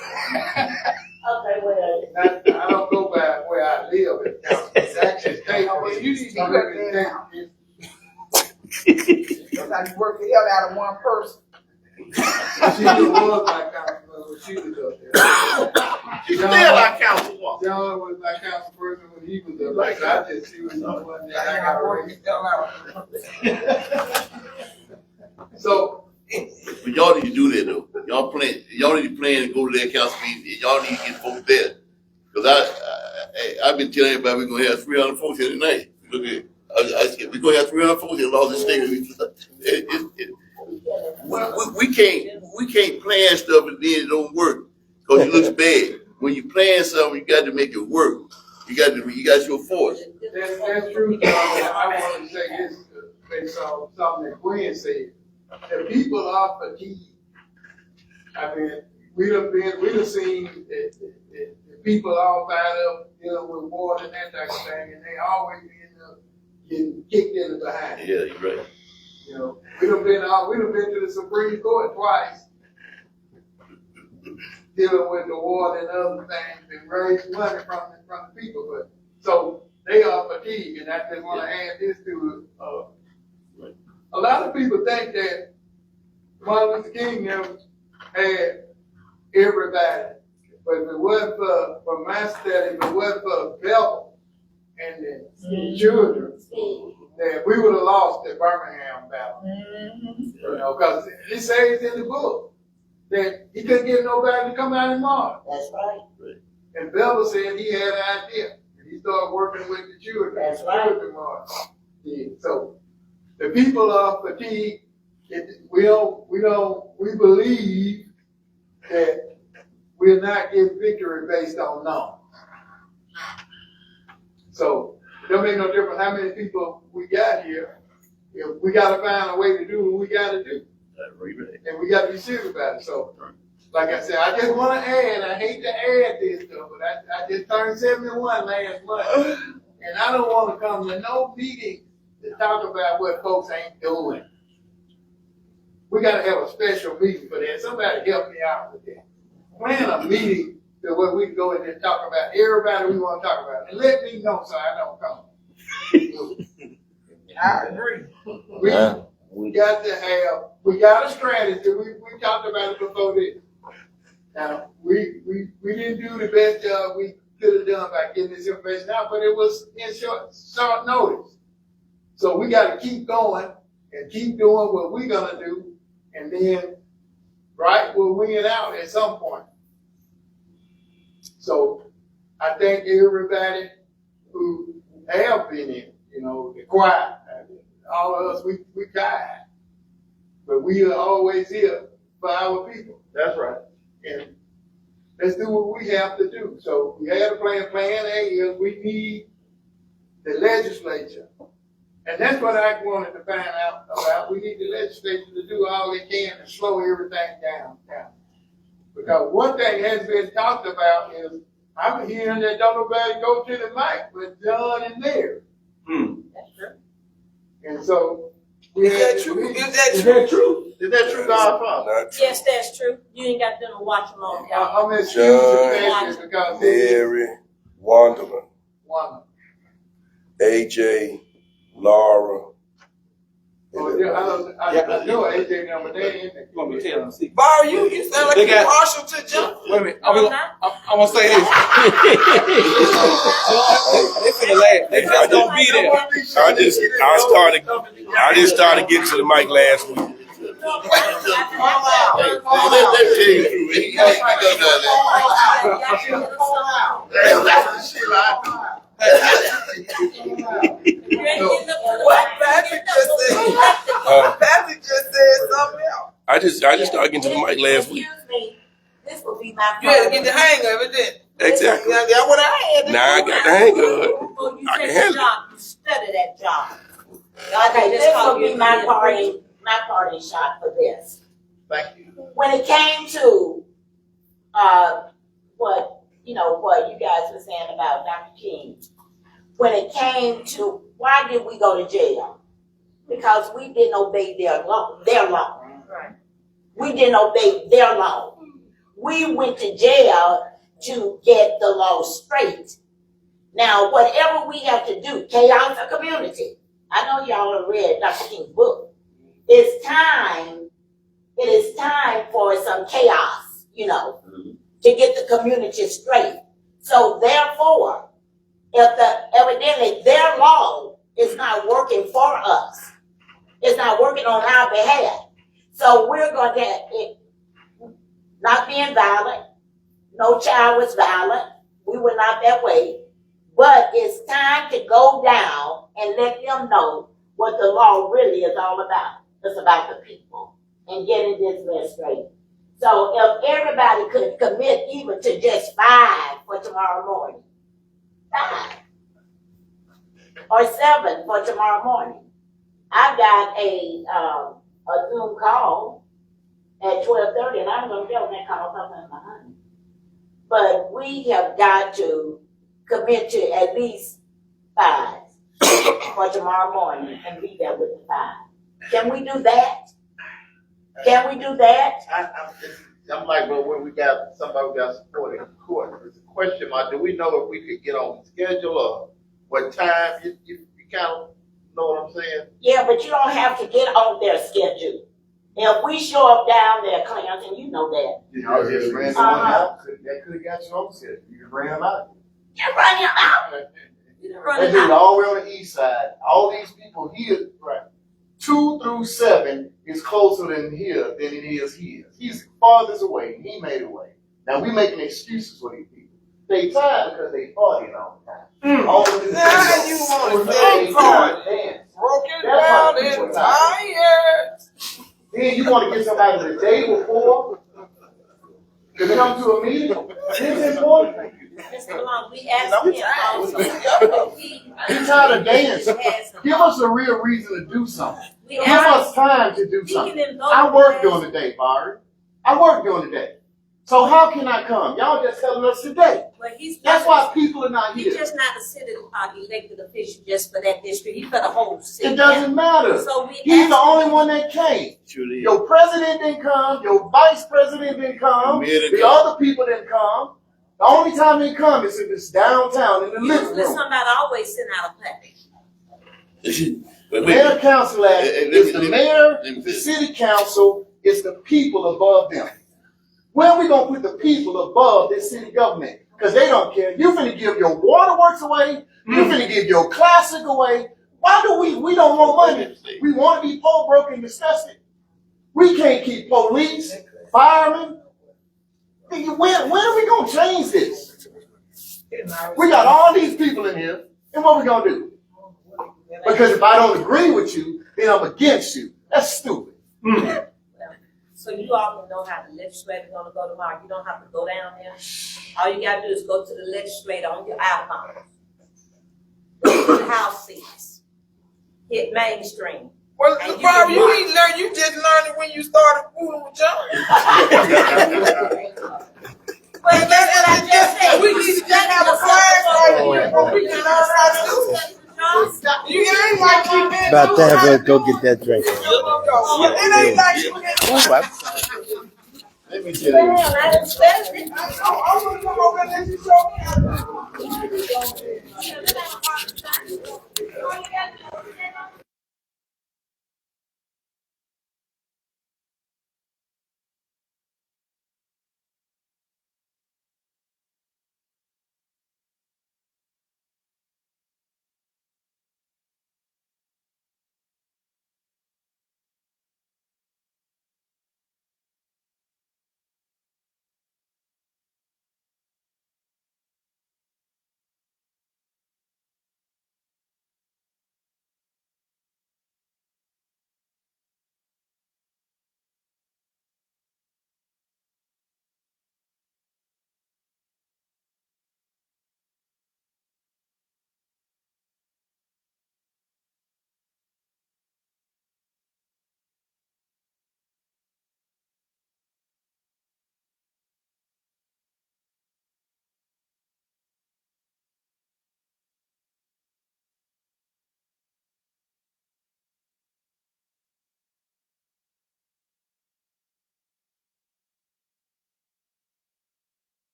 Okay, well. I don't go by where I live at council. It's actually state. You need to look at that. Sometimes you work the hell out of one person. She was my councilman when she was up there. She's still our councilwoman. John was my council person when he was up there. So I just, she was the one that I got raised. So, but y'all need to do that though. Y'all need to plan and go to that council meeting. Y'all need to get folks there. Because I've been telling everybody we're going to have 300 folks here tonight. Look at we're going to have 300 folks here lost this state. We can't plan stuff and then it don't work because it looks bad. When you plan something, you got to make it work. You got your force. That's true. I want to say this based on something that Gwen said. The people are fatigued. I mean, we done seen the people all fired up dealing with water and that type of thing, and they always end up getting kicked in the behind. Yeah, you're right. You know, we done been to the Supreme Court twice dealing with the water and other things and raised money from the people. But so they are fatigued, and I just want to add this to it. A lot of people think that Martin Luther King had everybody, but if it wasn't for my study, if it wasn't for Bell and the children, then we would have lost the Birmingham battle. You know, because it says in the book that he couldn't get nobody to come out and march. That's right. And Bella said he had an idea. And he started working with the children. That's right. Yeah. So the people are fatigued. We believe that we'll not get victory based on no. So it don't make no difference how many people we got here. If we got to find a way to do what we got to do. And we got to be serious about it. So, like I said, I just want to add, I hate to add this stuff, but I just turned 71 last month. And I don't want to come to no meeting to talk about what folks ain't doing. We got to have a special meeting for that. Somebody help me out with that. Plan a meeting to where we can go and just talk about everybody we want to talk about. And let me know so I don't come. I agree. We got a strategy. We talked about it before this. Now, we didn't do the best job we could have done by getting this information out, but it was in short notice. So we got to keep going and keep doing what we're going to do, and then, right, we'll win it out at some point. So I thank everybody who have been in, the choir. All of us, we died. But we are always here for our people. That's right. And let's do what we have to do. So we had a plan. Plan A is we need the legislature. And that's what I wanted to find out about. We need the legislature to do all they can to slow everything down. Because one thing has been talked about is I'm hearing that don't nobody go to the mic but John and Mary. That's true. And so Is that true? Is that true, Godfather? Yes, that's true. You ain't got them to watch them on. I'm excused the because Mary, Wonderland, AJ, Laura. I know AJ number they in there. You want me to tell them? See, Bar, you sound like They you're got- partial to John. wait a minute. I'm gonna say this. They finna laugh. They just don't be there. I just started getting to the mic last week. What Patrick just said? Patrick just said something else. I just started getting to the mic last week. Excuse me. This will be my. You had to get the hang of it, then. Exactly. That's what I had. Now I got the hang of it. Before you I take can the handle it. job, you study that job. Okay, this will be my parting shot for this. Thank you. When it came to what you guys were saying about Dr. King, when it came to why did we go to jail? Because we didn't obey their law. Right. We didn't obey their law. We went to jail to get the law straight. Now, whatever we have to do, chaos or community. I know y'all have read Dr. King's book. It is time for some chaos, to get the community straight. So therefore, evidently their law is not working for us, it's not working on our behalf. So we're going to not being violent. No child was violent. We were not that way. But it's time to go down and let them know what the law really is all about. It's about the people and getting this mess straight. So if everybody could commit even to just 5 for tomorrow morning, 5 or 7 for tomorrow morning. I've got a Zoom call at 12:30, and I'm going to get on that call sometime behind. But we have got to commit to at least 5 for tomorrow morning and be there with the 5. Can we do that? Can we do that? I'm like, well, when we got somebody who got support in court, it's a question mark. Do we know if we could get on the schedule or what time? You kind of know what I'm saying? Yeah, but you don't have to get on their schedule. If we show up down there, Clarence, and you know that. You just ran someone out. That could have got you on schedule. You just ran them out. You run him out. They do it all the way on the east side. All these people here, right? 2 through 7 is closer than here than it is here. He's farthest away. He made it away. Now we making excuses for these people. They tired because they partying all the time. All of this Now you want to say dance. broken That's down why people and are tired. Then you want to get somebody the day before to come to a meeting. This is important. Mr. Malone, we asked him also if He's tired of dancing. Give us a real reason to do something. Give us time to do something. I work during the day, Barry. I work during the day. So how can I come? Y'all just telling us today. Well, That's why people are not He's here. just not a city elected official just for that district. He's for the whole city. It doesn't matter. So He's the only one that came. Your president didn't come. Your vice president didn't come. The other people didn't come. The only time they come is if it's downtown in the living room. Somebody always send out a package. Mayor council act is the mayor, the city council is the people above them. When are we gonna put the people above this city government? Because they don't care. You finna give your waterworks away. You finna give your classic away. Why do we don't want money? We want to be poor, broke, and disgusted. We can't keep police, firemen. When are we gonna change this? We got all these people in here, and what we gonna do? Because if I don't agree with you, then I'm against you. That's stupid. So you all can know how the legislator's gonna go tomorrow. You don't have to go down there. All you gotta do is go to the legislator on your iPhone. Go to the House seats. Hit mainstream. Well, Barbara, you need to learn. You just learned it when you started fooling with John. Well, that's what I just said. We need to just have a class over here where we can learn how to do it. You ain't like you been About time for us to go get that drink. It ain't like you been. Let me tell you. I didn't spend it. I know. I'm gonna come over and let you show me how to do it.